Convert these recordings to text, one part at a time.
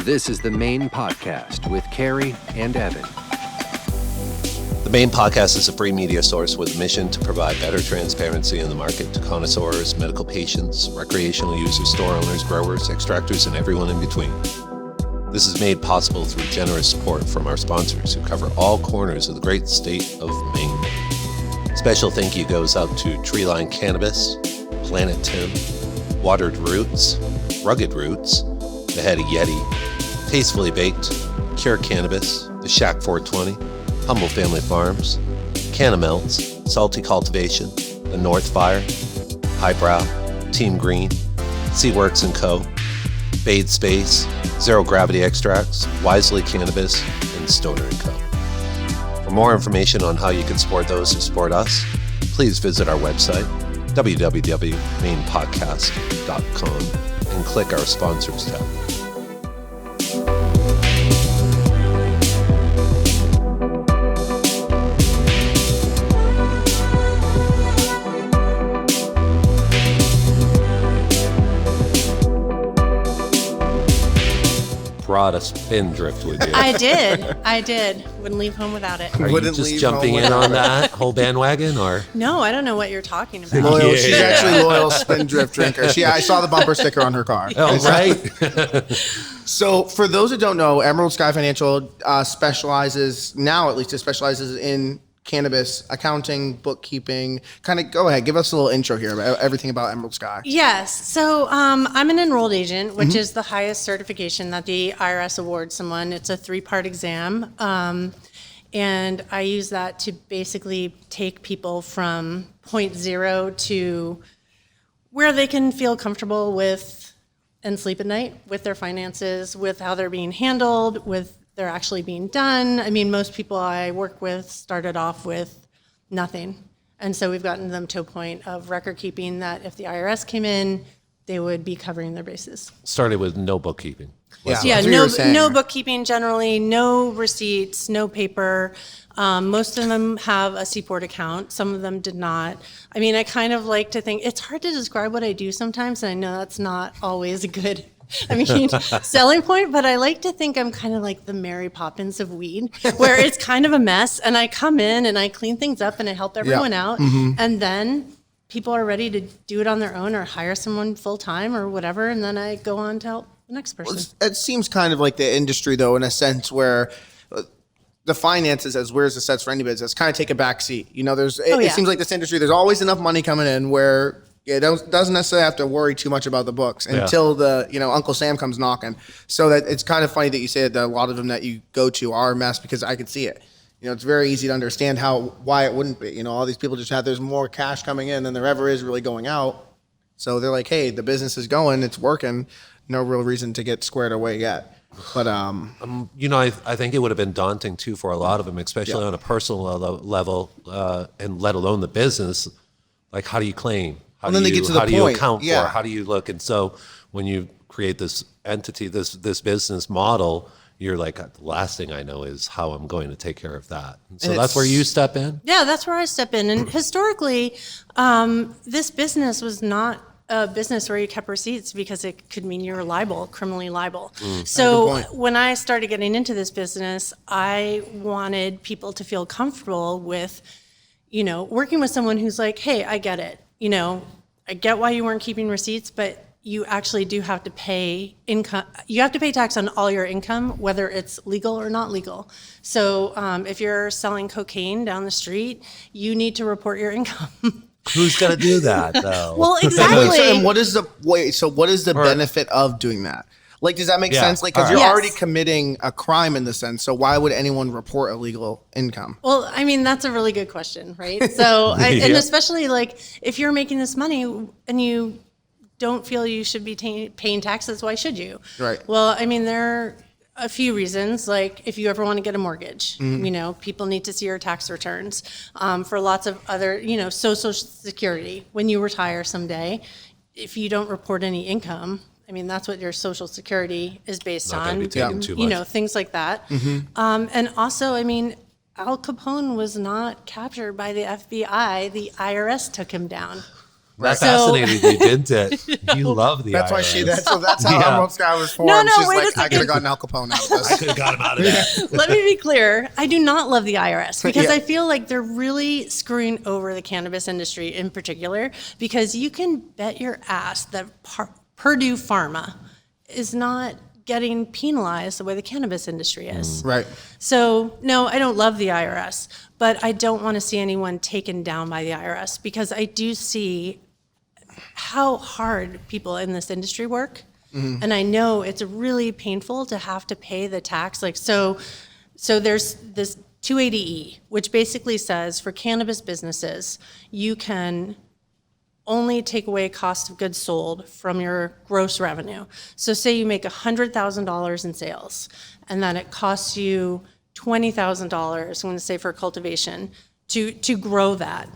This is the Maine Podcast with Carrie and Evan. The Maine Podcast is a free media source with a mission to provide better transparency in the market to connoisseurs, medical patients, recreational users, store owners, growers, extractors, and everyone in between. This is made possible through generous support from our sponsors who cover all corners of the great state of Maine. Special thank you goes out to Maine Cannabis, Planet Tim, Watered Roots, Rugged Roots, The Heady Yeti, Tastefully Baked, Cure Cannabis, The Shack 420, Humble Family Farms, Cannamelts, Salty Cultivation, The North Fire, Highbrow, Team Green, Seaworks & Co., Fade Space, Zero Gravity Extracts, Wisely Cannabis, and Stoner & Co. For more information on how you can support those who support us, please visit our website, www.mainepodcast.com, and click our sponsors tab. Brought a spindrift with you. I did. Wouldn't leave home without it. Are you just jumping in on that whole bandwagon, or? No, I don't know what you're talking about. Loyal. Yeah. She's actually a loyal spindrift drinker. I saw the bumper sticker on her car. Oh, right. So for those who don't know, Emerald Sky Financial specializes in cannabis, accounting, bookkeeping. Kind of go ahead, give us a little intro here about everything about Emerald Sky. Yes. So I'm an enrolled agent, which is the highest certification that the IRS awards someone. It's a 3-part exam. And I use that to basically take people from point zero to where they can feel comfortable with and sleep at night with their finances, with how they're being handled, with they're actually being done. I mean, most people I work with started off with nothing. And so we've gotten them to a point of record keeping that if the IRS came in, they would be covering their bases. Started with no bookkeeping. Yeah, no bookkeeping generally, no receipts, no paper. Most of them have a Seaport account. Some of them did not. I mean, I kind of like to think, it's hard to describe what I do sometimes, and I know that's not always a good selling point, but I like to think I'm kind of like the Mary Poppins of weed, where it's kind of a mess, and I come in and I clean things up and I help everyone out, and then people are ready to do it on their own or hire someone full time or whatever, and then I go on to help the next person. Well, it seems kind of like the industry, though, in a sense where the finances, as weird as it sets for any business, kind of take a back seat. You know, it seems like this industry, there's always enough money coming in where it doesn't necessarily have to worry too much about the books until Uncle Sam comes knocking. So that it's kind of funny that you say that a lot of them that you go to are a mess, because I could see it. You know, it's very easy to understand why it wouldn't be. You know, all these people there's more cash coming in than there ever is really going out. So they're like, hey, the business is going, it's working. No real reason to get squared away yet. But I think it would have been daunting too for a lot of them, especially on a personal level, and let alone the business. Like, how do you claim? How do you account for? How do you look? And so when you create this entity, this business model, you're like, the last thing I know is how I'm going to take care of that. And so that's where you step in? Yeah, that's where I step in. And historically, this business was not a business where you kept receipts, because it could mean you're criminally liable. So when I started getting into this business, I wanted people to feel comfortable with, working with someone who's like, hey, I get it. I get why you weren't keeping receipts, but you actually do have to pay income. You have to pay tax on all your income, whether it's legal or not legal. So if you're selling cocaine down the street, you need to report your income. Who's going to do that, though? Well, exactly. And what is the benefit of doing that? Like, does that make sense? Like, because you're already committing a crime in the sense. So why would anyone report illegal income? Well, I mean, that's a really good question, right? So, and especially like if you're making this money and you don't feel you should be paying taxes, why should you? Right. Well, I mean, there are a few reasons. Like, if you ever want to get a mortgage, people need to see your tax returns. For lots of other, Social Security, when you retire someday, if you don't report any income, I mean, that's what your Social Security is based on, things like that. And also, I mean, Al Capone was not captured by the FBI. The IRS took him down. That fascinated you, didn't it? You love the That's IRS. why that's how Yeah. Almost Guy was formed. No, She's wait a like, I could have second. gotten Al Capone out of I this. could have got him out of that. Let me be clear. I do not love the IRS because Yeah. I feel like they're really screwing over the cannabis industry in particular, because you can bet your ass that Purdue Pharma is not getting penalized the way the cannabis industry is. Right. So, no, I don't love the IRS, but I don't want to see anyone taken down by the IRS, because I do see how hard people in this industry work. And I know it's really painful to have to pay the tax. Like, so there's this 280E, which basically says for cannabis businesses, you can only take away cost of goods sold from your gross revenue. So say you make $100,000 in sales, and then it costs you $20,000, I'm going to say for cultivation, to grow that.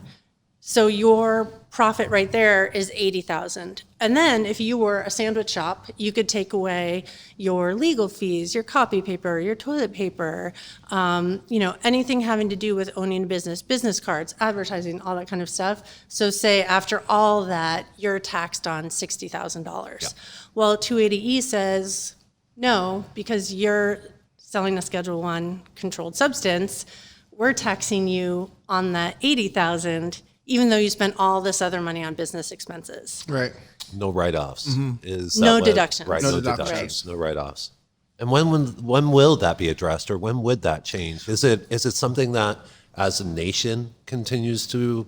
So your profit right there is $80,000. And then if you were a sandwich shop, you could take away your legal fees, your copy paper, your toilet paper, anything having to do with owning a business cards, advertising, all that kind of stuff. So say after all that, you're taxed on $60,000. Yeah. Well, 280E says no, because you're selling a Schedule I controlled substance. We're taxing you on that $80,000, even though you spent all this other money on business expenses. Right. No write-offs. Is No that what- deductions. Right, No no deductions. deductions, no write-offs. And when will that be addressed, or when would that change? Is it something that, as a nation, continues to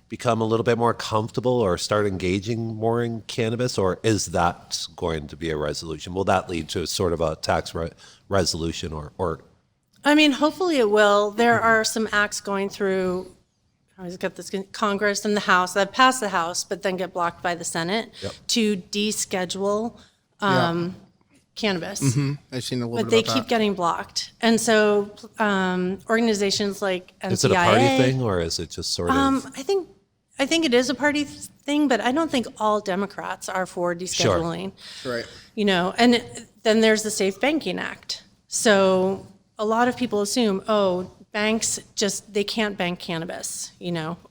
become a little bit more comfortable or start engaging more in cannabis, or is that going to be a resolution? Will that lead to sort of a tax resolution, or? I mean, hopefully it will. There are some acts going through, I always got this, Congress and the House that pass the House, but then get blocked by the Senate to deschedule cannabis. I've seen a little But bit they about keep that. getting blocked. And so organizations like NCIA. Is it a party thing, or is it just sort of? I think it is a party thing, but I don't think all Democrats are for descheduling. Right. And then there's the Safe Banking Act. So a lot of people assume, banks they can't bank cannabis,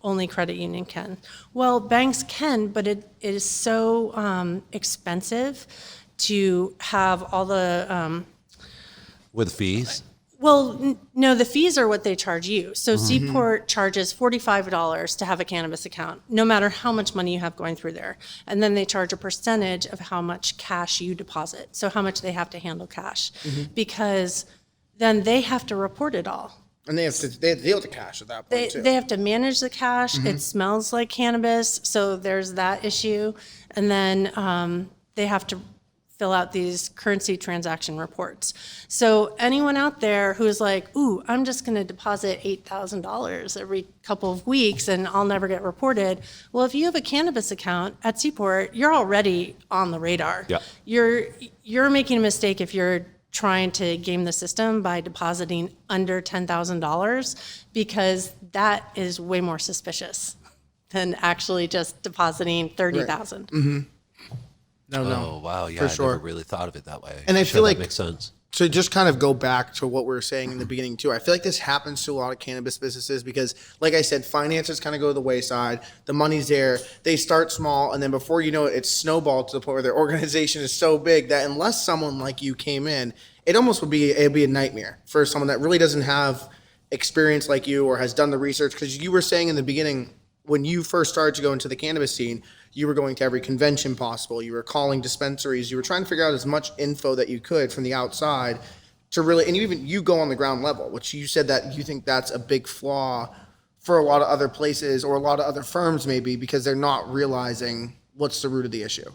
only credit union can. Well, banks can, but it is so expensive to have all the, With fees? no, the fees are what they charge you. So Seaport charges $45 to have a cannabis account, no matter how much money you have going through there. And then they charge a percentage of how much cash you deposit. So how much they have to handle cash, because then they have to report it all. And they have to deal with the cash at that point, too. They have to manage the cash. It smells like cannabis, so there's that issue. And then they have to fill out these currency transaction reports. So anyone out there who's like, ooh, I'm just going to deposit $8,000 every couple of weeks and I'll never get reported. Well, if you have a cannabis account at Seaport, you're already on the radar. Yeah. You're making a mistake if you're trying to game the system by depositing under $10,000, because that is way more suspicious than actually just depositing $30,000. No. Oh, wow. Yeah, for I sure. never really thought of it that way. And I Sure, feel that like- makes sense. To just kind of go back to what we were saying in the beginning too, I feel like this happens to a lot of cannabis businesses because, like I said, finances kind of go to the wayside. The money's there. They start small, and then before you know it, it's snowballed to the point where their organization is so big that unless someone like you came in, it almost would be a nightmare for someone that really doesn't have experience like you or has done the research. Because you were saying in the beginning, when you first started to go into the cannabis scene, you were going to every convention possible. You were calling dispensaries. You were trying to figure out as much info that you could from the outside to really, and you go on the ground level, which you said that you think that's a big flaw for a lot of other places or a lot of other firms maybe, because they're not realizing what's the root of the issue,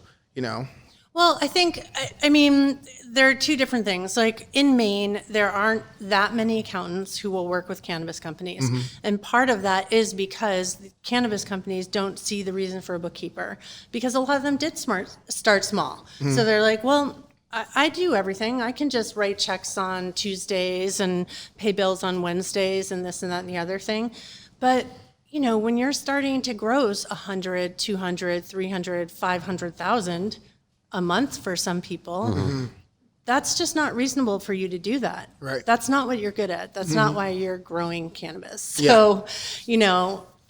Well, I mean, there are two different things. Like in Maine, there aren't that many accountants who will work with cannabis companies. And part of that is because the cannabis companies don't see the reason for a bookkeeper, because a lot of them did start small. So they're like, well, I do everything. I can just write checks on Tuesdays and pay bills on Wednesdays and this and that and the other thing. But when you're starting to gross 100, 200, 300, 500,000 a month for some people, that's just not reasonable for you to do that. Right. That's not what you're good at. That's not why you're growing cannabis. So,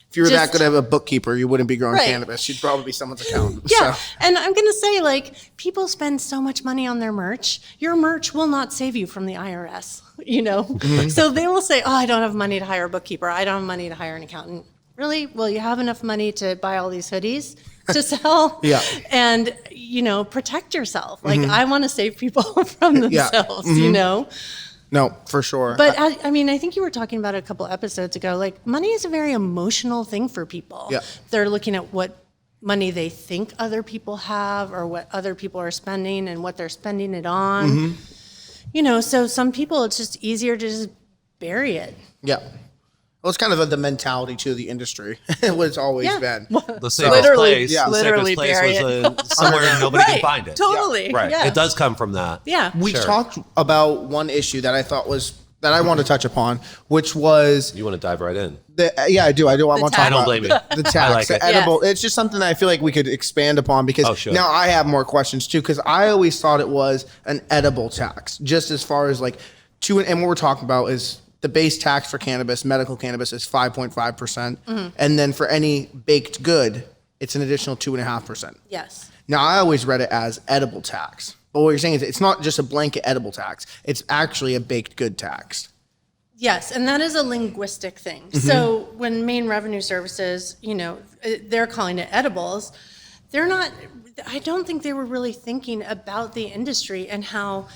if you were that good of a bookkeeper, you wouldn't be growing Right. cannabis. You'd probably be someone's accountant. Yeah. So. And I'm going to say, like, people spend so much money on their merch. Your merch will not save you from the IRS, you know? So they will say, oh, I don't have money to hire a bookkeeper. I don't have money to hire an accountant. Really? Well, you have enough money to buy all these hoodies to sell Yeah. and, you know, protect yourself. Like, I want to save people from themselves, you know? No, for sure. But I mean, I think you were talking about it a couple episodes ago. Like, money is a very emotional thing for people. Yeah. They're looking at what money they think other people have or what other people are spending and what they're spending it on. You know, so some people, it's just easier to just bury it. Yeah. Well, it's kind of the mentality to the industry. What it's always been. The safest Literally, place, yeah. the Literally safest bury place was somewhere nobody Right. can find it. Totally. Right. Yeah. It does come from that. Yeah. We Sure. talked about one issue that I thought that I want to touch upon, which was You want to dive right in? I do. I want to talk tax. I don't about blame you. the tax, I like the it. edible. It's just something that I feel like we could expand upon because Oh, sure. now I have more questions too. Because I always thought it was an edible tax, just as far as like and what we're talking about is the base tax for cannabis, medical cannabis is 5.5%, and then for any baked good, it's an additional 2.5%. Yes. Now I always read it as edible tax, but what you're saying is it's not just a blanket edible tax; it's actually a baked good tax. Yes, and that is a linguistic thing. So when Maine Revenue Services, you know, they're calling it edibles, they're not, I don't think they were really thinking about the industry and how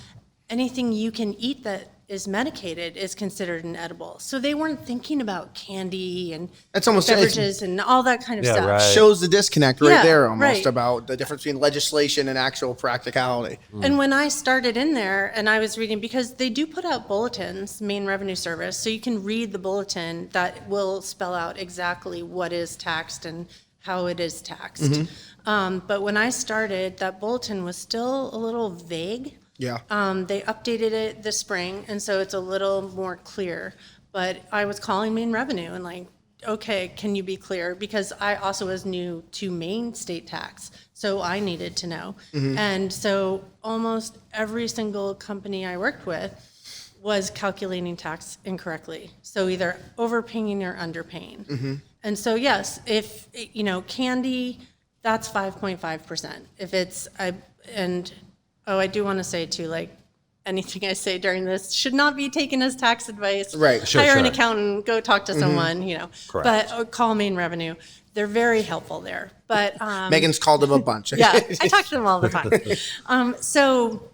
anything you can eat that is medicated is considered an edible. So they weren't thinking about candy and That's almost beverages and all that kind of Yeah, stuff. right. Shows the disconnect right Yeah, there almost right. about the difference between legislation and actual practicality. And when I started in there and I was reading, because they do put out bulletins, Maine Revenue Service, so you can read the bulletin that will spell out exactly what is taxed and how it is taxed. But when I started, that bulletin was still a little vague. Yeah. They updated it this spring, and so it's a little more clear. But I was calling Maine Revenue and like, okay, can you be clear? Because I also was new to Maine state tax, so I needed to know. And so almost every single company I worked with was calculating tax incorrectly. So either overpaying or underpaying. And so yes, if, you know, candy, that's 5.5%. If it's, I do want to say too, like, anything I say during this should not be taken as tax advice. Right. Sure, Hire an sure. accountant, go talk to someone, you know. Correct. But call Maine Revenue. They're very helpful there. But Megan's called them a bunch. yeah, I talk to them all the time. So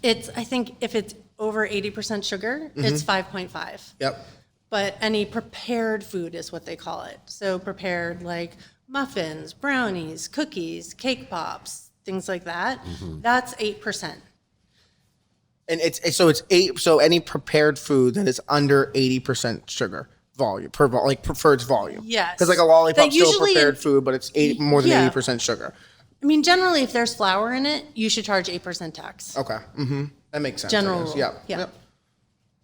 it's, I think if it's over 80% sugar, it's 5.5. Yep. But any prepared food is what they call it. So prepared like muffins, brownies, cookies, cake pops, things like that. That's 8%. And it's 8. So any prepared food that is under 80% sugar volume preferred volume. Yes. Because like a lollipop's That still usually prepared food, but it's more than Yeah. 80% sugar. I mean, generally, if there's flour in it, you should charge 8% tax. Okay. That makes sense. I General guess. rule. Yeah. Yeah. Yep.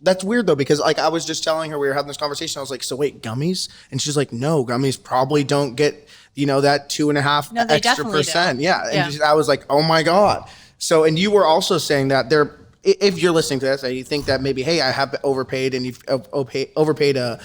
That's weird though, because like I was just telling her, we were having this conversation. I was like, so wait, gummies? And she's like, no, gummies probably don't get, that 2.5 No, they extra definitely percent. don't. Yeah. And Yeah. just, I was like, oh my God. So, and you were also saying that if you're listening to this and you think that maybe, hey, I have overpaid and you've overpaid a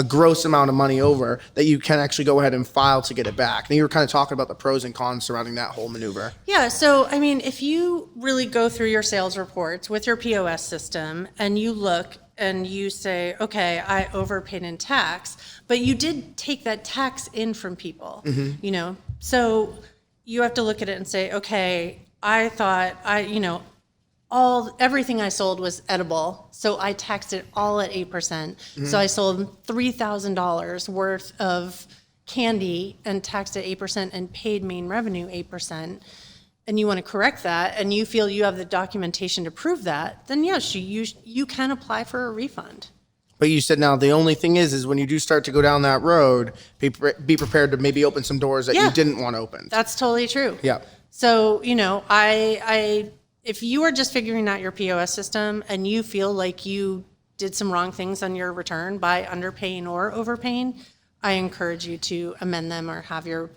gross amount of money over, that you can actually go ahead and file to get it back. And you were kind of talking about the pros and cons surrounding that whole maneuver. Yeah, so I mean, if you really go through your sales reports with your POS system and you look and you say, okay, I overpaid in tax, but you did take that tax in from people, so you have to look at it and say, okay, I thought everything I sold was edible, so I taxed it all at 8%. So I sold $3,000 worth of candy and taxed at 8% and paid Maine Revenue 8%. And you want to correct that, and you feel you have the documentation to prove that, then yes, you can apply for a refund. But you said now the only thing is when you do start to go down that road, be prepared to maybe open some doors that you didn't want opened. That's totally true. Yeah. So, if you are just figuring out your POS system and you feel like you did some wrong things on your return by underpaying or overpaying, I encourage you to amend them or have your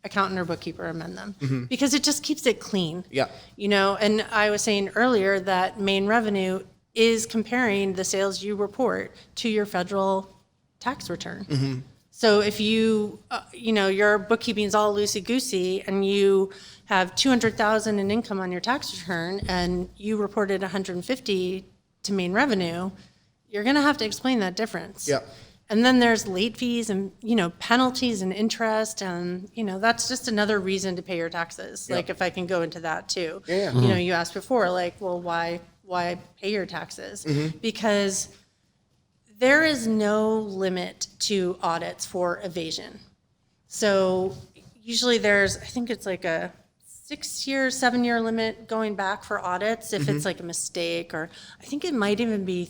accountant or bookkeeper amend them because it just keeps it clean. Yeah. And I was saying earlier that Maine Revenue is comparing the sales you report to your federal tax return. So if you, your bookkeeping's all loosey-goosey and you have 200,000 in income on your tax return and you reported 150 to Maine revenue, you're going to have to explain that difference. Yep. And then there's late fees and, penalties and interest. And, that's just another reason to pay your taxes. Yep. Like if I can go into that too. Yeah. You asked before, like, well, why pay your taxes? Because there is no limit to audits for evasion. So usually I think it's like a 7-year limit going back for audits if it's like a mistake, or I think it might even be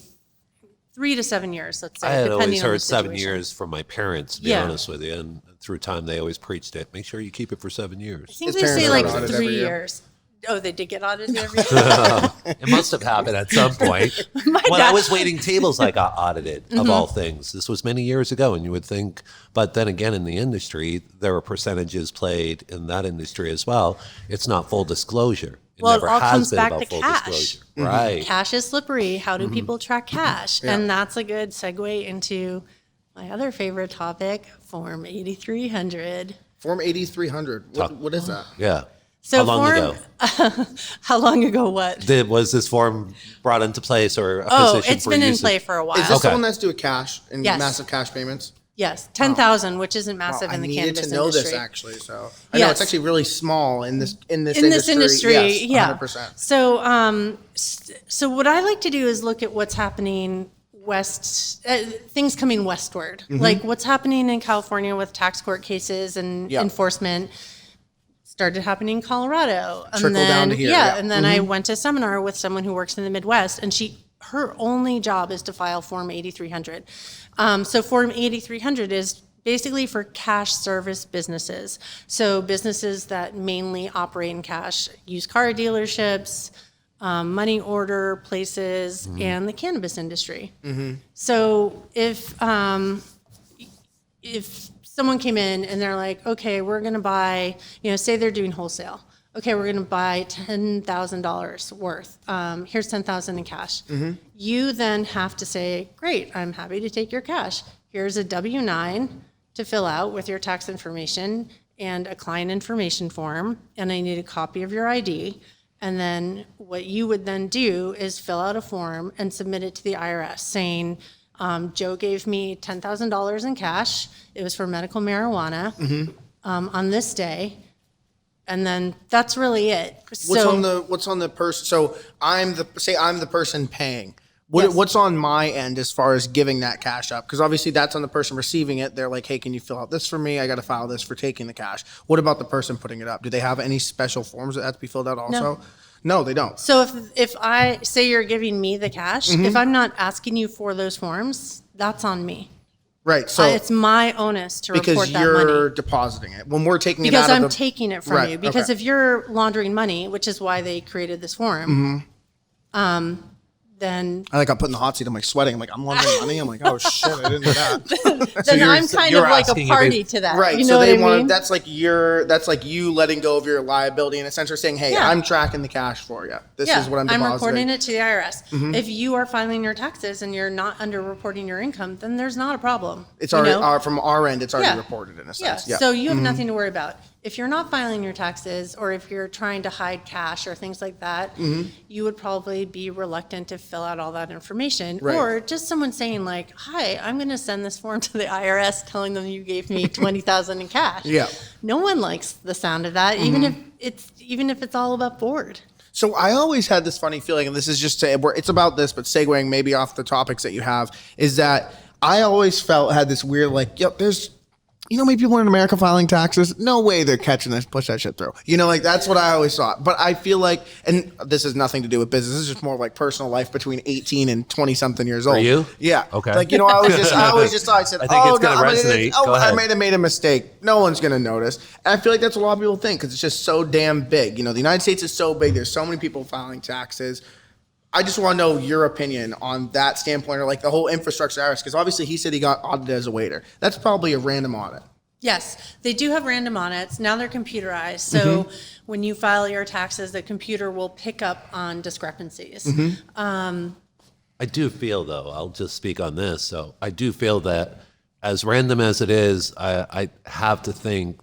3 to 7 years, let's say, I had depending always on the heard 7 situation. years from my parents, to be Yeah. honest with you. And through time, they always preached it. Make sure you keep it for 7 I years. think His they parents say got like audited 3 every year. years. Oh, they did get audited every year? It must have happened at some point. When I dad- was waiting tables, I got audited, of all things. This was many years ago, and you would think, but then again, in the industry, there are percentages played in that industry as well. It's not full disclosure. It Well, it never all has comes been back about to full cash. disclosure. Right. Cash is slippery. How do people track cash? Yeah. And that's a good segue into my other favorite topic, Form 8300. Form 8300. What is that? Yeah. So How long Form- ago? How long ago what? Was this form brought into place or a Oh, position it's for been in use? play for a while. Is this the Okay. one that's due with cash and Yes. massive cash payments? Yes, 10,000, which isn't massive Wow, in the I needed cannabis to know industry. this actually. So I know it's Yes. actually really small in this In this industry, Yes, yeah. 100%. So, so what I like to do is look at what's happening things coming westward, like what's happening in California with tax court cases and Yeah. enforcement. Started happening in Colorado, and Trickle then down to here, yeah. and then I went to a seminar with someone who works in the Midwest, and her only job is to file Form 8300. So Form 8300 is basically for cash service businesses. So businesses that mainly operate in cash, used car dealerships, money order places, and the cannabis industry. So if someone came in and they're like, okay, we're going to buy, say they're doing wholesale. Okay, we're going to buy $10,000 worth. Here's $10,000 in cash. You then have to say, great, I'm happy to take your cash. Here's a W-9 to fill out with your tax information and a client information form, and I need a copy of your ID. And then what you would then do is fill out a form and submit it to the IRS saying, Joe gave me $10,000 in cash. It was for medical marijuana on this day. And then that's really it. What's on the person? So I'm the person paying. Yes. What's on my end as far as giving that cash up? Because obviously that's on the person receiving it. They're like, hey, can you fill out this for me? I got to file this for taking the cash. What about the person putting it up? Do they have any special forms that have to be filled out also? No, they don't. So if I say you're giving me the cash, if I'm not asking you for those forms, that's on me. Right. So It's my onus to report because that you're money. depositing it when we're taking Because it out I'm of the taking it from Right, you. Because okay. if you're laundering money, which is why they created this form, then I'm putting the hot seat. I'm like sweating. I'm like, I'm laundering money. I'm like, oh shit, I didn't know that. then I'm kind you're of like a asking if party to that. Right. You know So what they I want mean? that's like you letting go of your liability in a sense, or saying, hey, Yeah. I'm tracking the cash for you. This is what I'm depositing. reporting it to the IRS. If you are filing your taxes and you're not underreporting your income, then there's not a problem. It's you already know? from our end. It's already Yeah. reported in a Yeah, sense. Yeah. so you have nothing to worry about. If you're not filing your taxes, or if you're trying to hide cash or things like that, you would probably be reluctant to fill out all that information. Right. Or just someone saying like, hi, I'm going to send this form to the IRS telling them you gave me $20,000 in cash. Yeah. No one likes the sound of that, even if it's all above board. So I always had this funny feeling, and this is just it's about this, but segueing maybe off the topics that you have, is that I always had this weird there's. Many people in America filing taxes. No way they're catching this, push that shit through. That's what I always thought. But I feel like, and this has nothing to do with business. This is just more like personal life between 18 and 20 something years old. For you? Yeah. Okay. I always just thought, I said, I think it's gonna no, resonate. Go I ahead. made a mistake. No one's going to notice. And I feel like that's what a lot of people think because it's just so damn big. The United States is so big. There's so many people filing taxes. I just want to know your opinion on that standpoint, or like the whole infrastructure IRS, because obviously he said he got audited as a waiter. That's probably a random audit. Yes, they do have random audits. Now they're computerized. So when you file your taxes, the computer will pick up on discrepancies. I do feel, though, I'll just speak on this. So I do feel that as random as it is, I have to think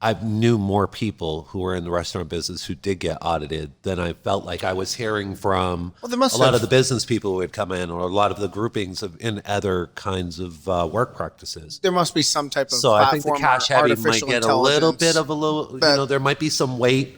I knew more people who were in the restaurant business who did get audited than I felt like I was hearing from a lot of the business people who had come in, or a lot of the groupings in other kinds of work practices. There must be some type of so I think the cash heavy might artificial get a little bit of there might be some weight.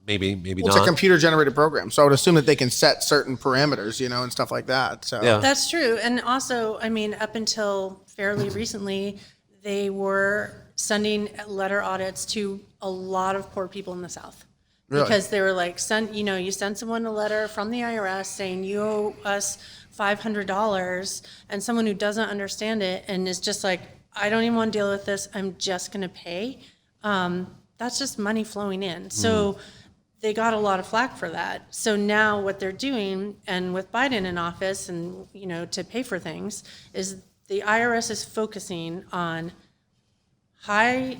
Maybe not. It's a computer generated program. So I would assume that they can set certain parameters, and stuff like that. So Yeah. That's true. And also, I mean, up until fairly recently, they were sending letter audits to a lot of poor people in the South. Really? Because they were like, you send someone a letter from the IRS saying you owe us $500, and someone who doesn't understand it and is just like, I don't even want to deal with this, I'm just going to pay. That's just money flowing in. So they got a lot of flack for that. So now what they're doing, and with Biden in office and, to pay for things, is the IRS is focusing on high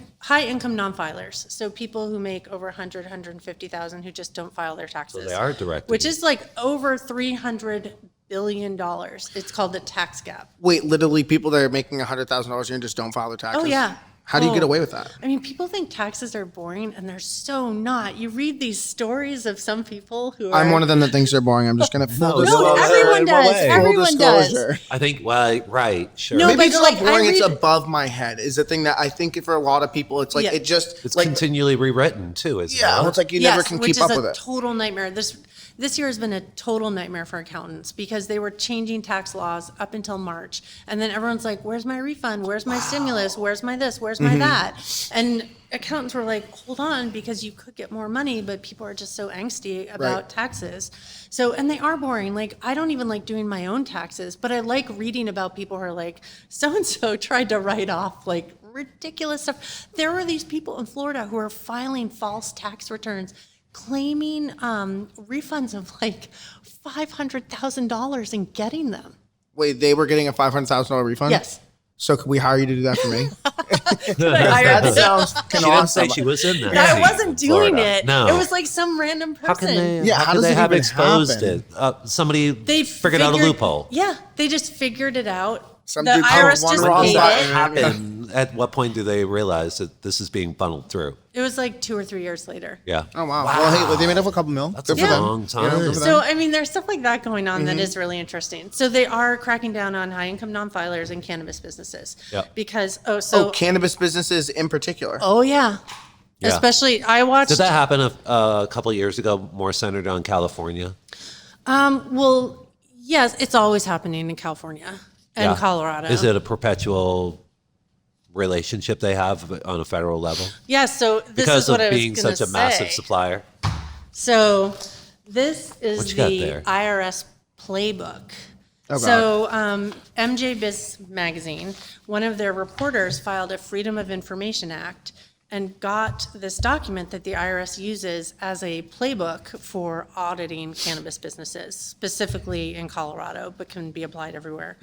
income non-filers. So people who make over 100, 150,000 who just don't file their taxes. So they are directed. Which is like over $300 billion. It's called the tax gap. wait, literally people that are making $100,000 a year and just don't file their taxes? Oh, yeah. How do you get away with that? I mean, people think taxes are boring, and they're so not. You read these stories of some people who are... I'm one of them that thinks they're boring. I'm just going to full No, everyone does. Everyone does. I think, well, right, sure. No, Maybe but it's like, not boring. I It's read- above my head. Is the thing that I think for a lot of people, it's like Yeah. It's like continually rewritten too, isn't it? it's like you never can keep up with Which it. is a total nightmare. This year has been a total nightmare for accountants because they were changing tax laws up until March. And then everyone's like, where's my refund? Where's my stimulus? Where's my this? Where's my that? And accountants were like, hold on, because you could get more money, but people are just so angsty about taxes. So, and they are boring. Like, I don't even like doing my own taxes, but I like reading about people who are like, so-and-so tried to write off like ridiculous stuff. There were these people in Florida who are filing false tax returns, claiming refunds of like $500,000 and getting them. Wait, they were getting a $500,000 refund? Yes. So could we hire you to do that for me? That That sounds She didn't say awesome. she was in that. I seat wasn't in doing Florida. it. No. It was like some random person. How can they? Yeah, how how could does they it have even exposed happen? it? Somebody They figured out a loophole. Yeah, they just figured it out. Some The dude IRS called just one wrong paid button. it. Happen. At what point do they realize that this is being funneled through? It was like 2 or 3 years later. Yeah. Oh, wow. Well, hey, they made up a couple mil. That's Good a for them. long time. good for them. So, I mean, there's stuff like that going on that is really interesting. So they are cracking down on high-income non-filers and cannabis businesses. Yep. Because, Cannabis businesses in particular. yeah. Yeah. Especially, I watched... Did that happen a couple of years ago, more centered on California? Well, yes, it's always happening in California and Yeah. Colorado. Is it a perpetual relationship they have on a federal level? Yeah, so this Because is what of I was being going to such say. a massive supplier? So this is What you got the there? IRS playbook. God. So MJ Biz Magazine, one of their reporters filed a Freedom of Information Act and got this document that the IRS uses as a playbook for auditing cannabis businesses, specifically in Colorado, but can be applied everywhere.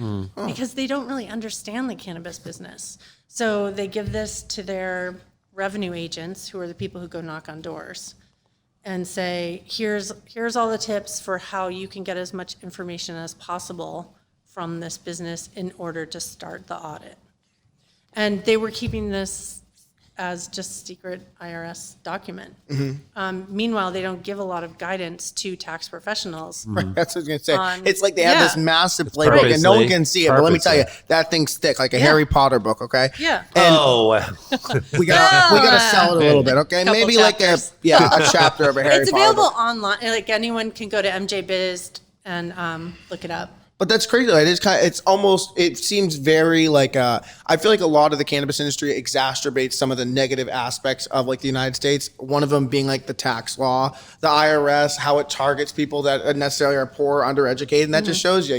Because they don't really understand the cannabis business. So they give this to their revenue agents, who are the people who go knock on doors, and say, here's all the tips for how you can get as much information as possible from this business in order to start the audit. And they were keeping this as just a secret IRS document. Meanwhile, they don't give a lot of guidance to tax professionals. Right, that's what I was going to say. On- It's like they have Yeah. this massive playbook and no one can see it. But let me tell you, that thing's thick, like a Harry Potter book, okay? Yeah. And Oh, we gotta sell it a little bit, okay? Couple Maybe chapters. like a chapter of a Harry It's Potter available book. online. Like anyone can go to MJ Biz and look it up. But that's crazy. Though. It seems very like, I feel like a lot of the cannabis industry exacerbates some of the negative aspects of like the United States. One of them being like the tax law, the IRS, how it targets people that necessarily are poor, undereducated. And that just shows you,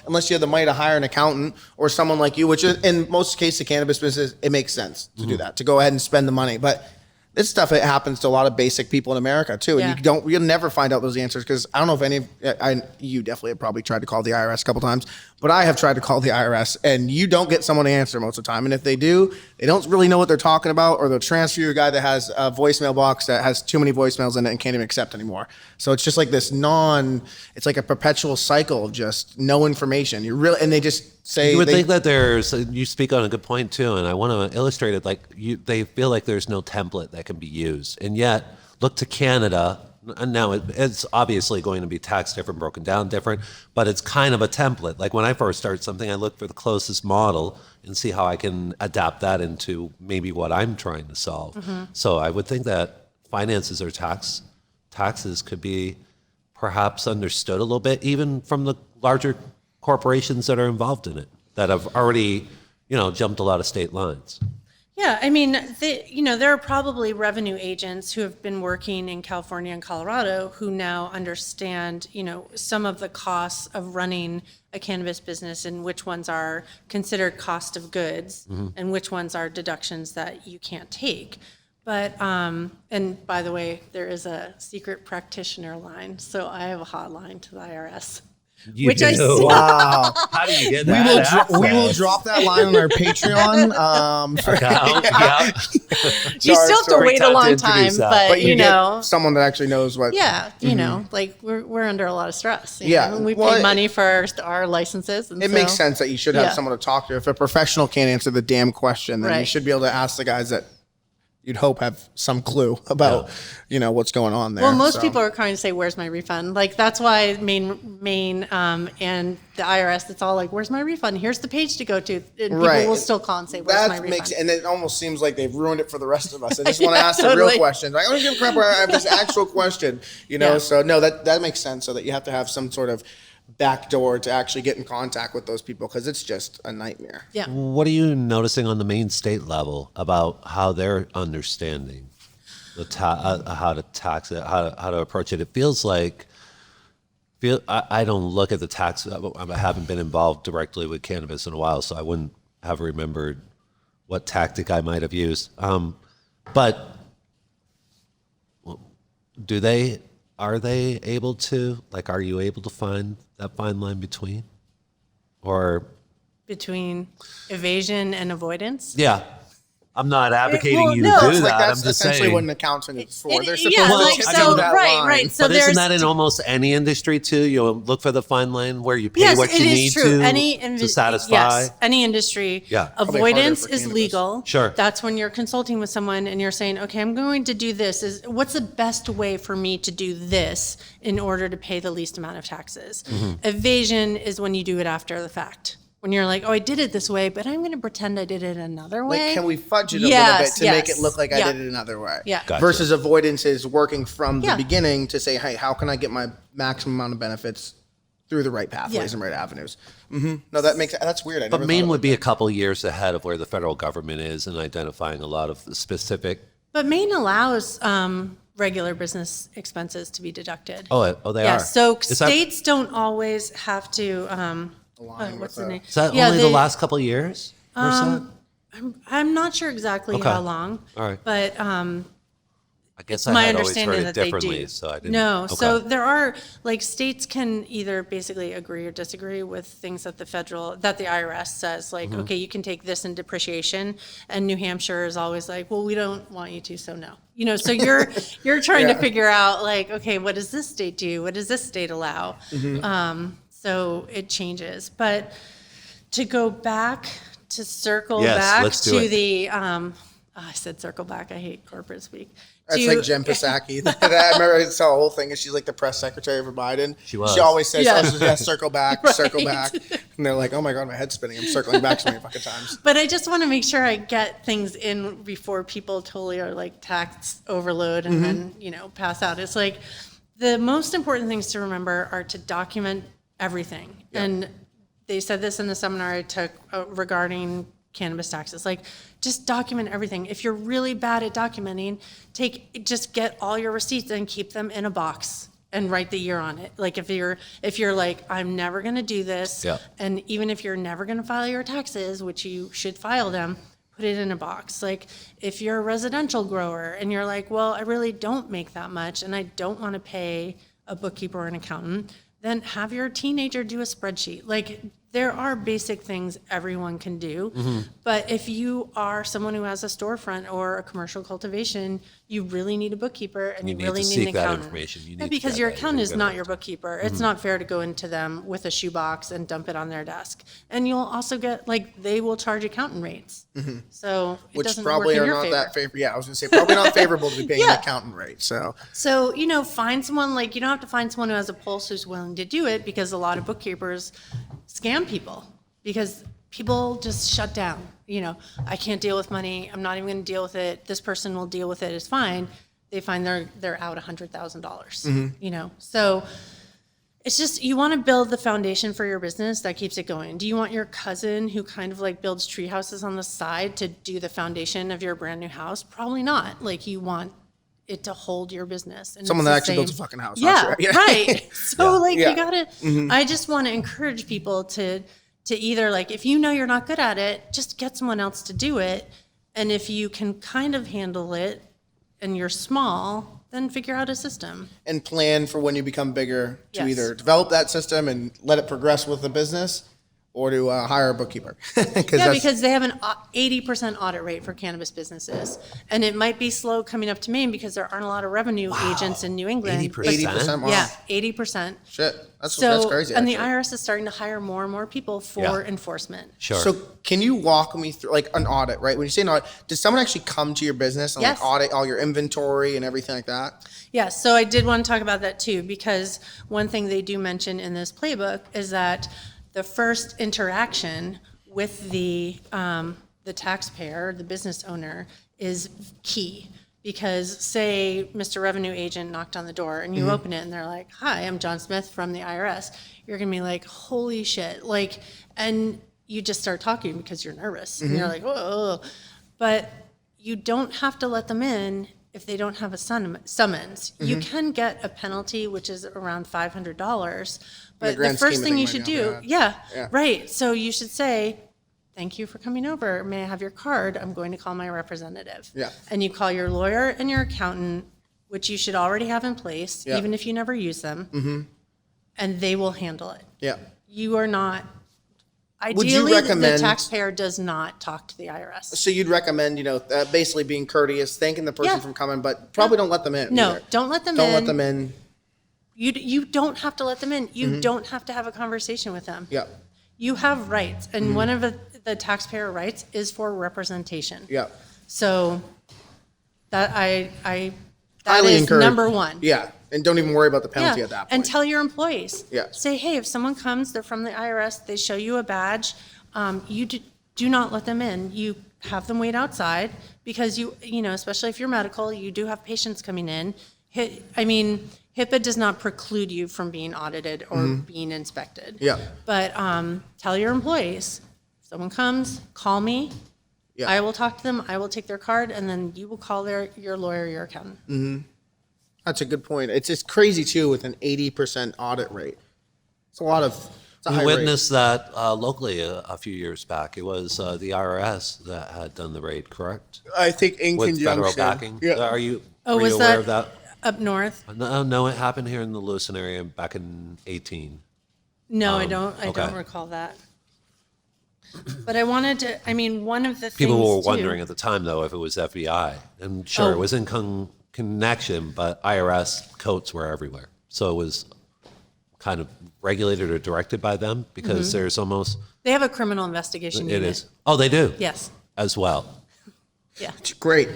unless you have the money to hire an accountant or someone like you, which is, in most cases, the cannabis business, it makes sense to do that, to go ahead and spend the money. But this stuff, it happens to a lot of basic people in America too. And Yeah. you'll never find out those answers because I don't know if you definitely have probably tried to call the IRS a couple times, but I have tried to call the IRS and you don't get someone to answer most of the time. And if they do, they don't really know what they're talking about, or they'll transfer you a guy that has a voicemail box that has too many voicemails in it and can't even accept anymore. So it's just like this it's like a perpetual cycle of just no information. And they just say you would think that you speak on a good point too, and I want to illustrate it. Like they feel like there's no template that can be used, and yet look to Canada. And now it's obviously going to be taxed different, broken down different, but it's kind of a template. Like when I first start something, I look for the closest model and see how I can adapt that into maybe what I'm trying to solve. So I would think that finances or taxes could be perhaps understood a little bit, even from the larger corporations that are involved in it, that have already, jumped a lot of state lines. Yeah, I mean, there are probably revenue agents who have been working in California and Colorado who now understand, some of the costs of running a cannabis business and which ones are considered cost of goods and which ones are deductions that you can't take. But, and by the way, there is a secret practitioner line, so I have a hotline to the IRS. Which I see. Wow. How do you get that? We will drop that line on our Patreon. You still have to wait a long time, but you know, someone that actually knows what. Yeah, like we're under a lot of stress. Yeah, we pay money for our licenses. And it makes sense that you should have someone to talk to. If a professional can't answer the damn question, then you should be able to ask the guys that you'd hope have some clue about, what's going on there. Well, most people are trying to say, "Where's my refund?" Like that's why Maine and the IRS, it's all like, "Where's my refund? Here's the page to go to." And people will still call and say, "Where's my refund?" And it almost seems like they've ruined it for the rest of us. I just want to ask the real questions. I don't give a crap. I have this actual question, So no, that makes sense. So that you have to have some sort of backdoor to actually get in contact with those people because it's just a nightmare. Yeah. What are you noticing on the Maine state level about how they're understanding how to tax it, how to approach it? It feels like I don't look at the tax. I haven't been involved directly with cannabis in a while, so I wouldn't have remembered what tactic I might have used. But are they able to, are you able to find that fine line between evasion and avoidance? Yeah. I'm not advocating you to do that. That's I'm just essentially saying what an accountant is for. They're supposed right. So but isn't that in almost any industry too? You look for the fine line where you pay what you need to satisfy. Yes, any industry. Yeah. Avoidance is legal. Sure. That's when you're consulting with someone and you're saying, okay, I'm going to do this. What's the best way for me to do this in order to pay the least amount of taxes? Evasion is when you do it after the fact. When you're like, oh, I did it this way, but I'm going to pretend I did it another way. Like, can we fudge it a little bit to make it look like I did it another way? Yeah. Gotcha. Versus avoidance is working from the beginning to say, hey, how can I get my maximum amount of benefits through the right pathways and right avenues? No, that's weird. But Maine would be a couple years ahead of where the federal government is in identifying a lot of the specific. But Maine allows regular business expenses to be deducted. Oh, they are. So states don't always have to. What's the name? Is that only the last couple of years? I'm not sure exactly how long. All right. But I guess I my had always understanding heard that it they differently, do. so I didn't. No, Okay. so there are states can either basically agree or disagree with things that the IRS says, okay, you can take this in depreciation, and New Hampshire is always like, well, we don't want you to, so no. So you're trying to figure out okay, what does this state do? What does this state allow? So it changes. But to go back, to circle back to the, I said circle back. I hate corporate speak. That's like Jen Psaki. I remember I saw a whole thing, and she's like the press secretary for Biden. She was. She always says, circle back, circle back. And they're like, oh my God, my head's spinning. I'm circling back so many fucking times. But I just want to make sure I get things in before people totally are tax overload and then, pass out. It's the most important things to remember are to document everything. Yep. And they said this in the seminar I took regarding cannabis taxes. Just document everything. If you're really bad at documenting, just get all your receipts and keep them in a box and write the year on it. If you're like, I'm never going to do this, and even if you're never going to file your taxes, which you should file them, put it in a box. If you're a residential grower and you're like, well, I really don't make that much and I don't want to pay a bookkeeper or an accountant, then have your teenager do a spreadsheet. there are basic things everyone can do, but if you are someone who has a storefront or a commercial cultivation, you really need a bookkeeper and you need really to need seek an that accountant. information. You Yeah, need to because get your that. accountant You're is gonna- not your bookkeeper. It's not fair to go into them with a shoebox and dump it on their desk. And you'll also get, like, they will charge accountant rates. So it Which doesn't probably work in are your not favor. that favorable. Yeah, I was going to say probably not favorable to be paying an Yeah. accountant rate. So So, find someone, like, you don't have to find someone who has a pulse who's willing to do it, because a lot of bookkeepers scam people because people just shut down. I can't deal with money. I'm not even going to deal with it. This person will deal with it. It's fine. They find they're out $100,000. So it's just, you want to build the foundation for your business that keeps it going. Do you want your cousin who kind of like builds tree houses on the side to do the foundation of your brand new house? Probably not. Like, you want it to hold your business. And someone it's that the actually same. builds a fucking house. Yeah, right. So Yeah. you gotta, I just want to encourage people to either, like, if you're not good at it, just get someone else to do it. And if you can kind of handle it and you're small, then figure out a system. And plan for when you become bigger to Yes. either develop that system and let it progress with the business, or to hire a bookkeeper. Because they have an 80% audit rate for cannabis businesses. And it might be slow coming up to Maine because there aren't a lot of revenue agents in New England. 80%? 80%. Wow. Yeah, 80%. Shit, that's So, crazy. and the actually. IRS is starting to hire more and more people for Yeah. enforcement. Sure. So can you walk me through like an audit, right? When you say an audit, does someone actually come to your business and Yes. like audit all your inventory and everything like that? Yeah, so I did want to talk about that too, because one thing they do mention in this playbook is that the first interaction with the taxpayer, the business owner, is key. Because say Mr. Revenue Agent knocked on the door and you open it and they're like, "Hi, I'm John Smith from the IRS." You're gonna be like, "Holy shit!" Like, and you just start talking because you're nervous and you're like, "Whoa!" But you don't have to let them in if they don't have a summons. You can get a penalty, which is around $500. But the grand first scheme of thing you things, should might do, not be yeah, right. So you should say, "Thank you for coming over. May I have your card? I'm going to call my representative." Yeah. And you call your lawyer and your accountant, which you should already have in place, Yeah. even if you never use them, and they will handle it. Yeah. You are not. Would you Ideally, the recommend- taxpayer does not talk to the IRS. So you'd recommend, basically being courteous, thanking the person Yeah. from coming, but probably don't let them in. No, either. don't let them Don't in. let them in. You don't have to let them in. You don't have to have a conversation with them. Yeah. You have rights, and one of the taxpayer rights is for representation. Yeah. So that that Highly is encouraged. number one. Yeah. And don't even worry about the penalty Yeah, at that point. and tell your employees. Yeah. Say, "Hey, if someone comes, they're from the IRS, they show you a badge, you do not let them in. You have them wait outside, because especially if you're medical, you do have patients coming in. HIPAA does not preclude you from being audited or being inspected. Yeah. But tell your employees, if someone comes, call me. Yeah. I will talk to them. I will take their card, and then you will call your lawyer, your accountant. That's a good point. It's just crazy too with an 80% audit rate. It's a lot of. It's a We high rate. witnessed that locally a few years back. It was the IRS that had done the raid, correct? I think in With conjunction. federal backing. Yeah. Are you Was aware that of that? up north? No, it happened here in the Lewiston area back in 18. No, I don't okay. recall that. But I wanted to, one of the things People were too- wondering at the time, though, if it was FBI. And sure, Oh. it was in connection, but IRS coats were everywhere. So it was kind of regulated or directed by them, because there's almost, They have a criminal investigation it unit. is. Oh, they do? Yes, As well. yeah. It's great.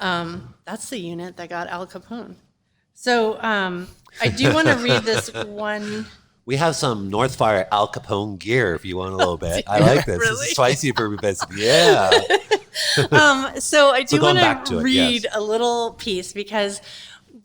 That's the unit that got Al Capone. So I do want to read this one. We have some Northfire Al Capone gear if you want a little bit. I like this. Really? It's spicy for everybody. Yeah. So I do going want back to to it, read yes. a little piece, because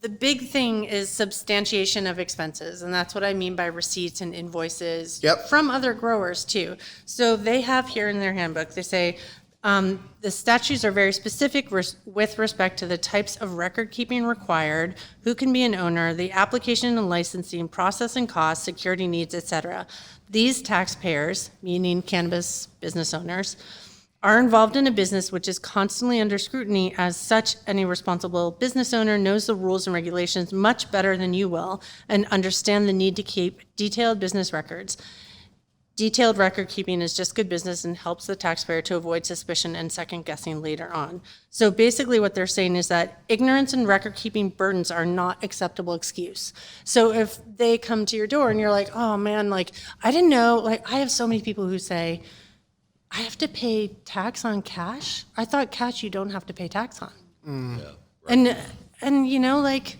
the big thing is substantiation of expenses. And that's what I mean by receipts and invoices Yep. from other growers too. So they have here in their handbook, they say, the statutes are very specific with respect to the types of record keeping required, who can be an owner, the application and licensing, processing costs, security needs, etc. These taxpayers, meaning cannabis business owners, are involved in a business which is constantly under scrutiny. As such, any responsible business owner knows the rules and regulations much better than you will and understand the need to keep detailed business records. Detailed record keeping is just good business and helps the taxpayer to avoid suspicion and second guessing later on. So basically what they're saying is that ignorance and record keeping burdens are not acceptable excuse. So if they come to your door and you're like, oh man, like I didn't know, like I have so many people who say, I have to pay tax on cash? I thought cash you don't have to pay tax on. Yeah, right. And you know, like,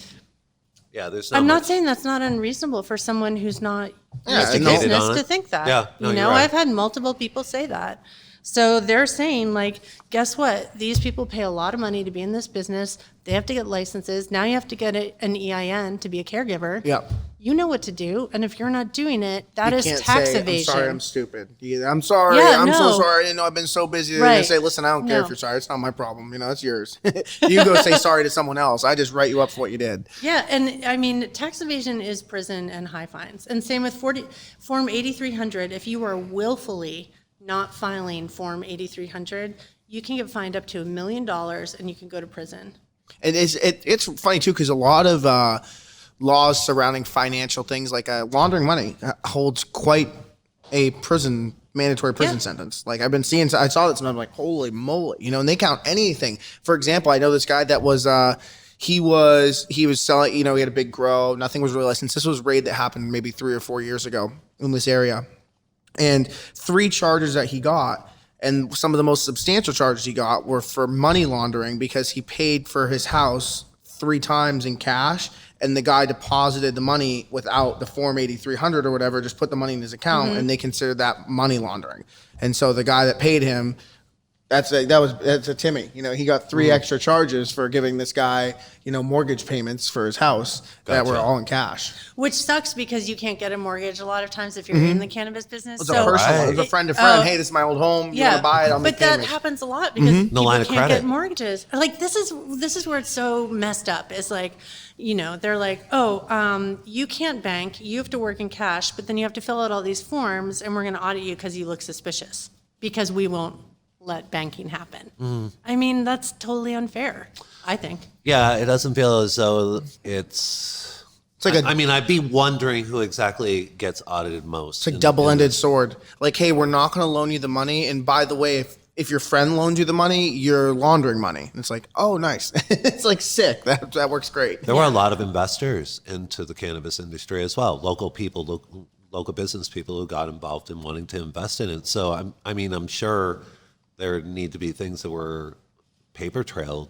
Yeah, there's I'm not much- saying that's not unreasonable for someone who's not Yeah, used to no. business on to it. think that. Yeah, no, you know, you're right. I've had multiple people say that. So they're saying, like, guess what? These people pay a lot of money to be in this business. They have to get licenses. Now you have to get an EIN to be a caregiver. Yep. You know what to do. And if you're not doing it, that You is can't tax say, evasion. I'm sorry, I'm stupid. I'm sorry, Yeah, I'm so no. sorry. I didn't know I've been so busy. They're going Right. to say, listen, I don't care if No. you're sorry. It's not my problem. You know, it's yours. You go say sorry to someone else. I just write you up for what you did. Yeah, and I mean, tax evasion is prison and high fines. And same with Form 8300. If you are willfully not filing Form 8300, you can get fined up to $1 million and you can go to prison. And it's funny, too, because a lot of laws surrounding financial things like laundering money holds quite a mandatory prison Yeah. sentence. Like I saw this and I'm like, holy moly, you know, and they count anything. For example, I know this guy that was, he was selling, you know, he had a big grow. Nothing was really licensed. This was a raid that happened maybe 3 or 4 years ago in this area. And 3 charges that he got, and some of the most substantial charges he got were for money laundering because he paid for his house 3 times in cash, and the guy deposited the money without the Form 8300 or whatever, just put the money in his account, and they considered that money laundering. And so the guy that paid him, that's a Timmy. You know, he got 3 extra charges for giving this guy, you know, mortgage payments for his house that were Gotcha. all in cash. Which sucks because you can't get a mortgage a lot of times if you're in the cannabis business. It was a personal one. It was a friend to friend. Oh. Hey, this is my old home. You want to buy it? I'll make but that payments. happens a lot because people line of can't credit. get mortgages. Like this is where it's so messed up. It's like, you know, they're like, oh, you can't bank. You have to work in cash, but then you have to fill out all these forms, and we're going to audit you because you look suspicious because we won't let banking happen. I mean, that's totally unfair, I think. Yeah, it doesn't feel as though it's like I mean, I'd be wondering who exactly gets audited most. It's like double-ended sword. Like, hey, we're not going to loan you the money, and by the way, if your friend loans you the money, you're laundering money. And it's like, oh, nice. It's like sick. That works great. There were a lot of investors into the cannabis industry as well. Local people, local business people who got involved in wanting to invest in it. So I'm sure there need to be things that were paper trailed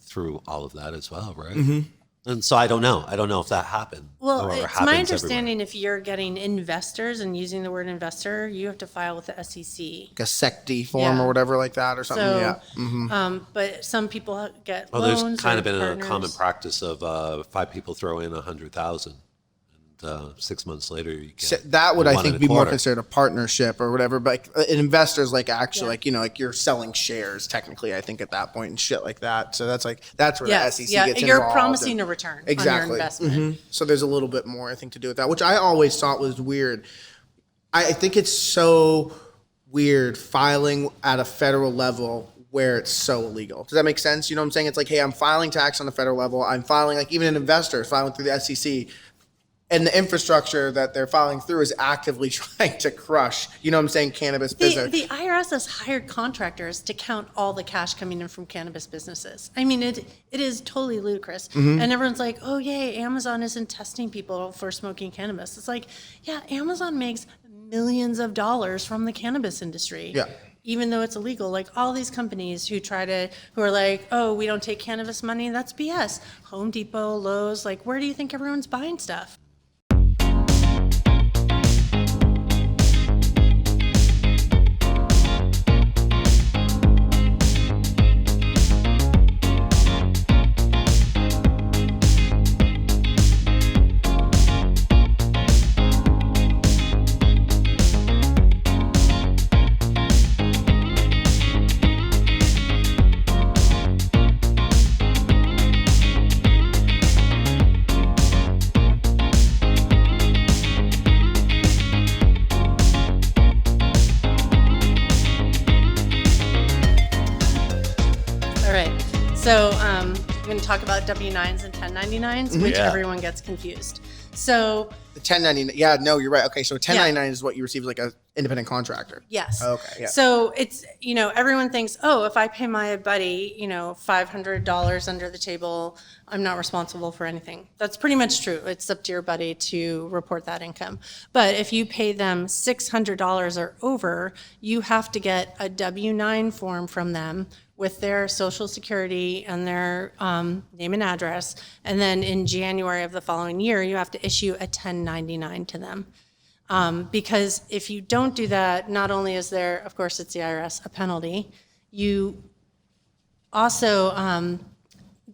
through all of that as well, right? Mm-hmm. And so I don't know. I don't know if that happened. Well, or it's happens my everywhere. understanding if you're getting investors and using the word investor, you have to file with the SEC. Like a SECD form Yeah. or whatever like that or something. So, yeah. But some people get Well, loans. there's kind or of been partners. a common practice of 5 people throw in 100,000, and 6 months later you So get that would, I 1 think, and a be more quarter. considered a partnership or whatever. But investors, like, actually, like, you know, like you're selling shares technically, I think, at that point and shit like that. So that's where Yes, the SEC yeah, gets you're involved. promising and- a return on Exactly. your investment. Mhm. So there's a little bit more, I think, to do with that, which I always thought was weird. I think it's so weird filing at a federal level where it's so illegal. Does that make sense? You know what I'm saying? It's like, hey, I'm filing tax on the federal level. I'm filing, like, even an investor is filing through the SEC. And the infrastructure that they're filing through is actively trying to crush, you know what I'm saying, cannabis business. The IRS has hired contractors to count all the cash coming in from cannabis businesses. I mean, it is totally ludicrous. Mm-hmm. And everyone's like, oh, yay, Amazon isn't testing people for smoking cannabis. It's like, yeah, Amazon makes millions of dollars from the cannabis industry. Yeah. Even though it's illegal, like all these companies who are like, oh, we don't take cannabis money, that's BS. Home Depot, Lowe's, like, where do you think everyone's buying stuff? All right. So I'm going to talk about W-9s and 1099s, which everyone gets confused. So the 1099, yeah, no, you're right. Okay, so 1099 is what you receive like an independent contractor. Yes. Okay, yeah. So it's, everyone thinks, oh, if I pay my buddy, $500 under the table, I'm not responsible for anything. That's pretty much true. It's up to your buddy to report that income. But if you pay them $600 or over, you have to get a W-9 form from them with their social security and their name and address. And then in January of the following year, you have to issue a 1099 to them. Because if you don't do that, not only is there, of course, it's the IRS, a penalty, you also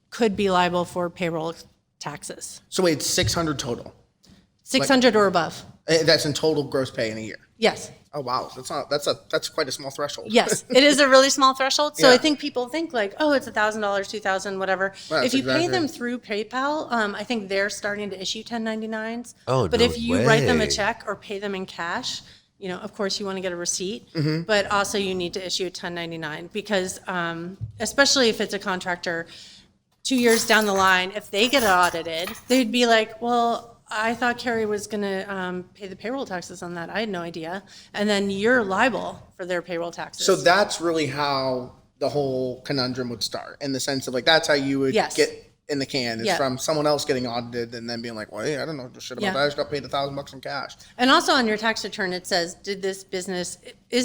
could be liable for payroll taxes. So wait, it's 600 total. 600 or above. That's in total gross pay in a year. Yes. Oh wow, that's quite a small threshold. Yes, it is a really small threshold. So Yeah. I think people think like, oh, it's $1,000, $2,000, whatever. Well, if you pay exactly. them through PayPal, I think they're starting to issue 1099s. Oh, but no if you write them a way. check or pay them in cash, of course you want to get a receipt, Mm-hmm. but also you need to issue a 1099 because especially if it's a contractor, 2 years down the line, if they get audited, they'd be like, well, I thought Carrie was going to pay the payroll taxes on that. I had no idea. And then you're liable for their payroll taxes. So that's really how the whole conundrum would start, in the sense of like that's how you would Yes. get in the can is Yeah. from someone else getting audited and then being like, well, hey, I don't know shit about Yeah. that. I just got paid $1,000 in cash. And also on your tax return, it says, is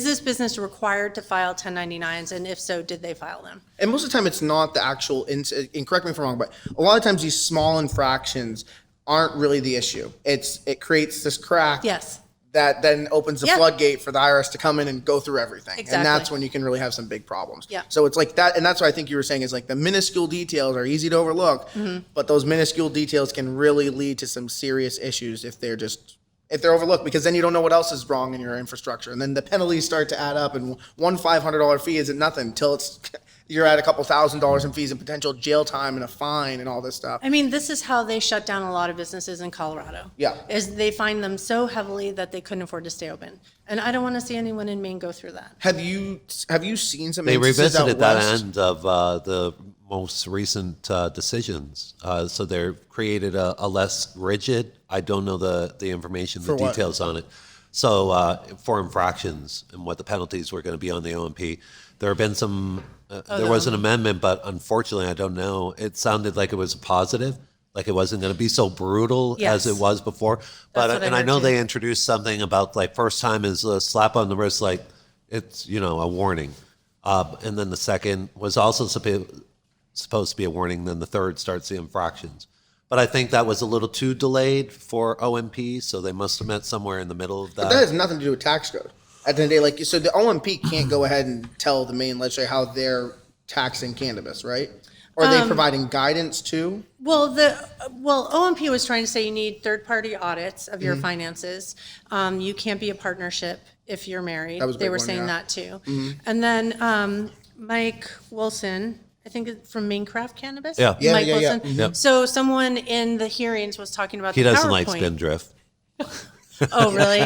this business required to file 1099s? And if so, did they file them? And most of the time, it's not the actual. And correct me if I'm wrong, but a lot of times these small infractions aren't really the issue. It creates this crack. Yes. That then opens the Yeah. floodgate for the IRS to come in and go through everything. Exactly. And that's when you can really have some big problems. Yeah. So it's like that. And that's what I think you were saying is like the minuscule details are easy to overlook, but those minuscule details can really lead to some serious issues if they're overlooked, because then you don't know what else is wrong in your infrastructure. And then the penalties start to add up, and one $500 fee isn't nothing until you're at a couple $1,000s in fees and potential jail time and a fine and all this stuff. I mean, this is how they shut down a lot of businesses in Colorado. Yeah. Is they fine them so heavily that they couldn't afford to stay open. And I don't want to see anyone in Maine go through that. Have you seen some They instances out revisited that west? end of the most recent decisions. So they created a less rigid, I don't know the information, the For what? details on it. So for infractions and what the penalties were going to be on the OMP. There have been some, there was an amendment, but unfortunately, I don't know. It sounded like it was a positive, like it wasn't going to be so brutal Yes. as it was before. But what I and I heard know too. they introduced something about like first time is a slap on the wrist, like it's, a warning. And then the second was also supposed to be a warning. Then the third starts the infractions. But I think that was a little too delayed for OMP, so they must have met somewhere in the middle of But that has nothing to do with tax code. At the end of the day, so the OMP can't go ahead and tell the Maine legislature how they're taxing cannabis, right? Or are they providing guidance too? Well, OMP was trying to say you need third-party audits of your finances. You can't be a partnership if you're married. That was a They big were one, saying yeah. that too. And then Mike Wilson, I think it's from Maine Cannabis. Yeah. Yeah, Mike yeah, yeah. Wilson. Yep. So someone in the hearings was talking about He the doesn't like PowerPoint. Spindrift. Oh, really?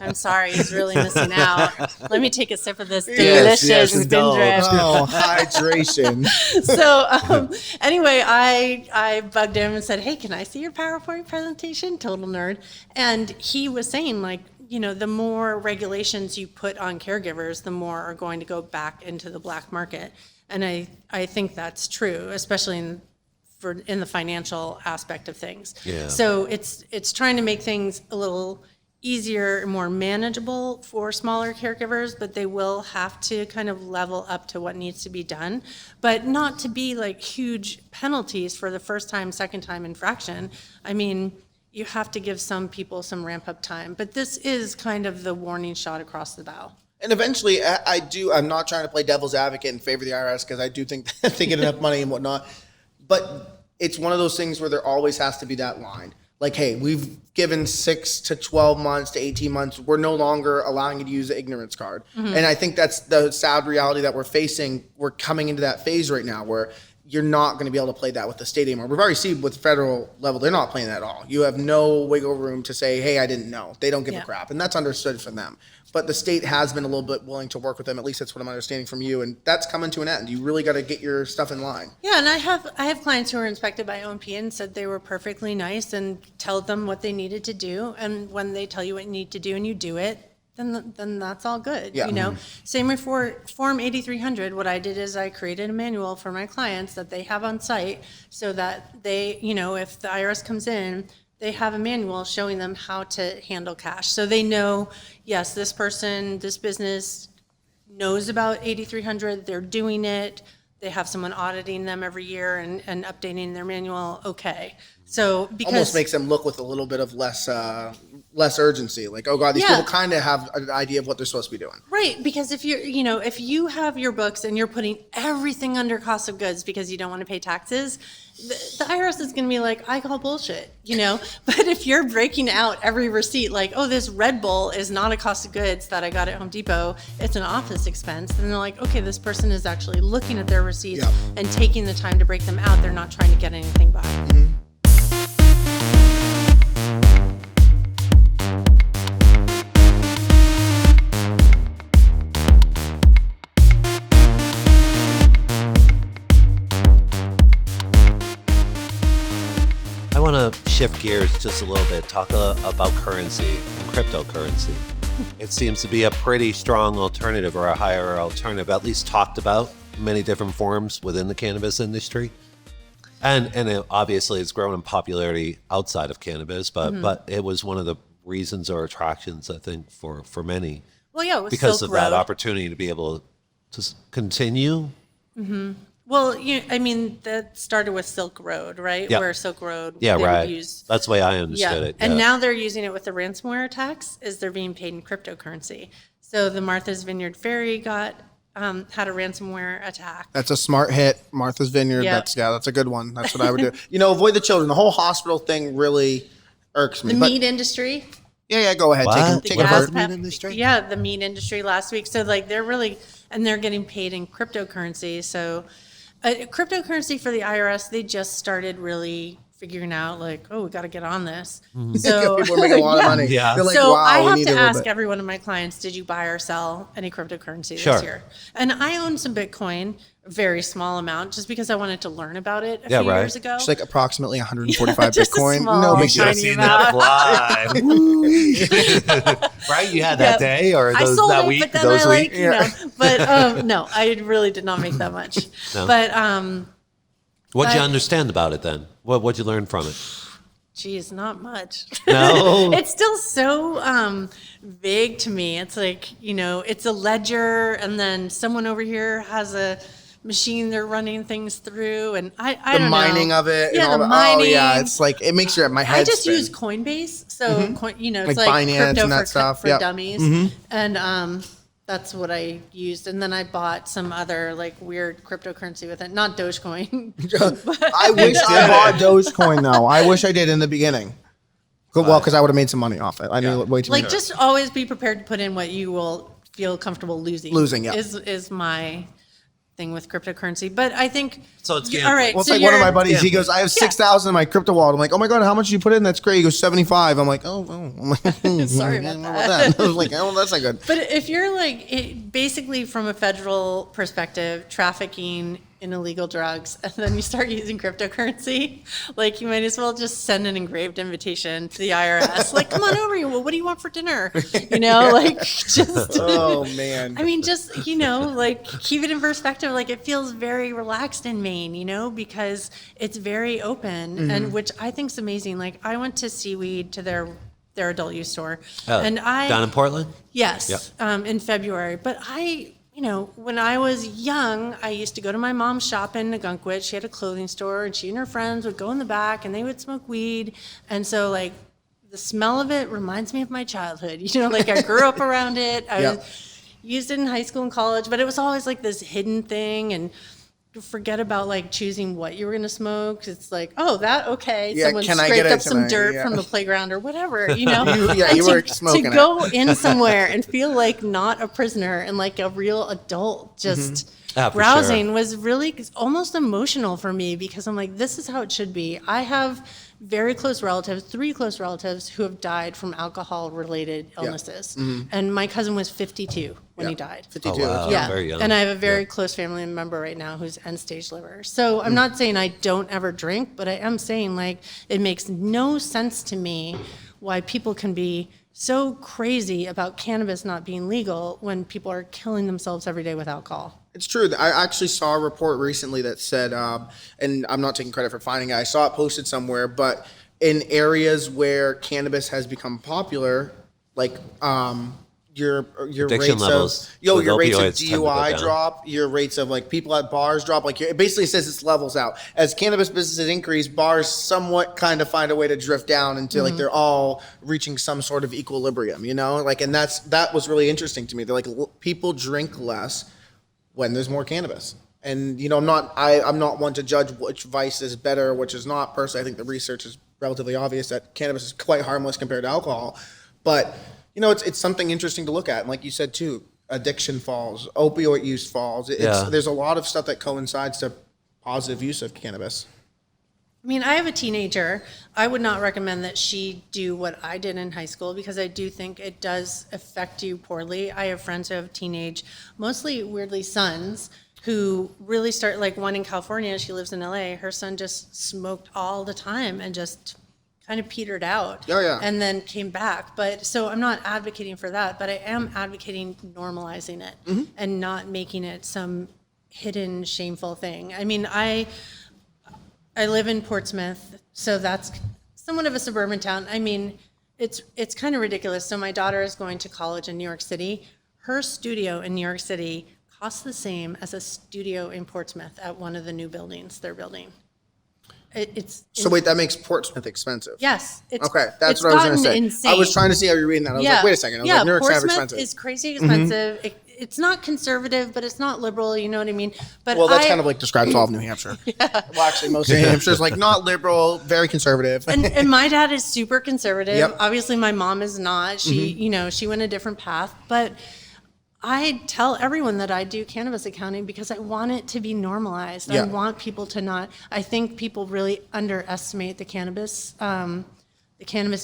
I'm sorry. He's really missing out. Let me take a sip of this Yes, delicious yes, indulge. Spindrift. Oh, hydration. So anyway, I bugged him and said, hey, can I see your PowerPoint presentation? Total nerd. And he was saying, like, the more regulations you put on caregivers, the more are going to go back into the black market. And I think that's true, especially in the financial aspect of things. Yeah. So it's trying to make things a little easier and more manageable for smaller caregivers, but they will have to kind of level up to what needs to be done, but not to be like huge penalties for the first time, second time infraction. I mean, you have to give some people some ramp up time, but this is kind of the warning shot across the bow. And eventually, I'm not trying to play devil's advocate in favor of the IRS, because I do think that they get enough money and whatnot. But it's one of those things where there always has to be that line. Like, hey, we've given 6 to 12 months to 18 months. We're no longer allowing you to use the ignorance card. And I think that's the sad reality that we're facing. We're coming into that phase right now where you're not going to be able to play that with the state anymore. We've already seen with the federal level, they're not playing that at all. You have no wiggle room to say, hey, I didn't know. They don't give a Yeah. crap. And that's understood from them. but the state has been a little bit willing to work with them. At least that's what I'm understanding from you. And that's coming to an end. You really got to get your stuff in line. Yeah, and I have clients who were inspected by OMP and said they were perfectly nice and tell them what they needed to do. And when they tell you what you need to do and you do it, then that's all good. Yeah. You know, same with Form 8300. What I did is I created a manual for my clients that they have on site so that they, you know, if the IRS comes in, they have a manual showing them how to handle cash. So they know, yes, this person, this business knows about 8300, they're doing it, they have someone auditing them every year and updating their manual, okay. So because almost makes them look with a little bit of less urgency. Like, oh God, these people kind of have an idea of what they're supposed to be doing. Right, because if if you have your books and you're putting everything under cost of goods because you don't want to pay taxes, the IRS is going to be like, I call bullshit, But if you're breaking out every receipt, like, oh, this Red Bull is not a cost of goods that I got at Home Depot, it's an office expense, then they're like, okay, this person is actually looking at their receipts and taking the time to break them out. They're not trying to get anything back. Mm-hmm. I want to shift gears just a little bit, talk about currency and cryptocurrency. It seems to be a pretty strong alternative, or a higher alternative, at least talked about in many different forms within the cannabis industry. And obviously it's grown in popularity outside of cannabis, but it was one of the reasons or attractions, I think, for many. Well, yeah, it was because Silk of that Road. opportunity to be able to continue. Mm-hmm. Well, that started with Silk Road, right? Yeah. Where Silk Road, Yeah, they right. would use. That's the way I understood it. And yeah. now they're using it with the ransomware attacks, is they're being paid in cryptocurrency. So the Martha's Vineyard Ferry had a ransomware attack. That's a smart hit. Martha's Vineyard. Yep. That's a good one. That's what I would do. Avoid the children. The whole hospital thing really irks me. The meat industry. Yeah, go ahead. What? Take What it about apart. the meat industry? Yeah, the meat industry last week. So they're getting paid in cryptocurrency. So cryptocurrency for the IRS, they just started really figuring out like, oh, we got to get on this. So People are making a lot of money. Yeah. They're like, so wow, I we have need to a little ask bit. every one of my clients, did you buy or sell any cryptocurrency Sure. this year? And I own some Bitcoin, a very small amount, just because I wanted to learn about it a few right. years ago. It's like approximately 145 Just a Bitcoin. small No big You should have tiny seen amount. that fly. Right? You had that Yep. day or I those, sold that it, week? but then Those I week? but no, I really did not make that much. No. But What'd you but- understand about it then? What'd you learn from it? geez, not much. No? It's still so vague to me. It's like, it's a ledger and then someone over here has a machine they're running things through, and I The don't know. mining of it. Yeah, and all the that. mining. Oh, yeah. It's like, it makes my head I just spin. use Coinbase, so it's Like like Binance crypto and that for, stuff. for Yep. dummies, and that's what I used. And then I bought some other like weird cryptocurrency with it, not Dogecoin. I wish I bought Dogecoin, though. I wish I did in the beginning. Well, because I would have made some money off it. I knew way too Like, many. just always be prepared to put in what you will feel comfortable losing. Losing, yeah. Is my thing with cryptocurrency. But I think So it's all gambling. right. Well, it's so like one of my you're- buddies. He goes, "I have 6,000 in my crypto wallet." I'm like, "Oh my god, how much did you put in?" That's great. He goes, 75. I'm like, "Oh, I'm like, Sorry about that. I was like, "Oh, that's not good." But if you're basically from a federal perspective, trafficking in illegal drugs, and then you start using cryptocurrency, like you might as well just send an engraved invitation to the IRS. Like, come on over here. Well, what do you want for dinner? Just. Oh man. I mean, just, keep it in perspective. Like, it feels very relaxed in Maine, because it's very open, and which I think is amazing. Like, I went to Seaweed, to their adult use store, and Down in Portland? yes, in February. But when I was young, I used to go to my mom's shop in Nagunquit. She had a clothing store, and she and her friends would go in the back, and they would smoke weed. And so, the smell of it reminds me of my childhood. I grew up around it. I used it in high school and college, but it was always this hidden thing, and you forget about choosing what you were going to smoke. It's like, oh, okay. Yeah, Someone can I scraped get it up some tonight? dirt Yeah. from the playground or whatever, You And were smoking to it. go in somewhere and feel like not a prisoner and like a real adult just Ah, for browsing sure. was really almost emotional for me, because I'm like, this is how it should be. I have very close relatives, 3 close relatives who have died from alcohol-related illnesses. And my cousin was 52 when he died. 52. Wow. Yeah, Very young. and I have a very close family member right now who's end-stage liver. So I'm not saying I don't ever drink, but I am saying, like, it makes no sense to me why people can be so crazy about cannabis not being legal when people are killing themselves every day with alcohol. It's true. I actually saw a report recently that said, and I'm not taking credit for finding it, I saw it posted somewhere, but in areas where cannabis has become popular, like your Addiction rates levels of your with rates of opioids tend to go DUI down. drop, your rates of like people at bars drop. Like it basically says it's levels out. As cannabis businesses increase, bars somewhat kind of find a way to drift down into like they're all reaching some sort of equilibrium, you know? Like, and that was really interesting to me. They're like people drink less when there's more cannabis. And you know, I'm not one to judge which vice is better, which is not. Personally, I think the research is relatively obvious that cannabis is quite harmless compared to alcohol. But you know, it's something interesting to look at. And like you said too, addiction falls, opioid use falls. There's a lot of stuff that coincides to positive use of cannabis. I mean, I have a teenager. I would not recommend that she do what I did in high school because I do think it does affect you poorly. I have friends who have teenage, mostly weirdly sons, who really start, like one in California, she lives in LA, her son just smoked all the time and just kind of petered out. Oh, yeah. And then came back. But so I'm not advocating for that, but I am advocating normalizing it and not making it some hidden, shameful thing. I mean, I live in Portsmouth, so that's somewhat of a suburban town. I mean, it's kind of ridiculous. So my daughter is going to college in New York City. Her studio in New York City costs the same as a studio in Portsmouth at one of the new buildings they're building. So wait, that makes Portsmouth expensive. Yes. Okay, that's what I was going to say. Insane. I was trying to see how you're reading that. I was like, wait a second. I was like, New York's kind of Portsmouth expensive. is crazy expensive. It's not conservative, but it's not liberal. You know what I mean? But Well, that's kind of like describes all of New Hampshire. Well, actually, most of New Hampshire is like not liberal, very conservative. and my dad is super conservative. Yep. Obviously, my mom is not. She, you know, she went a different path. But I tell everyone that I do cannabis accounting because I want it to be normalized. Yeah. I want people to not. I think people really underestimate the cannabis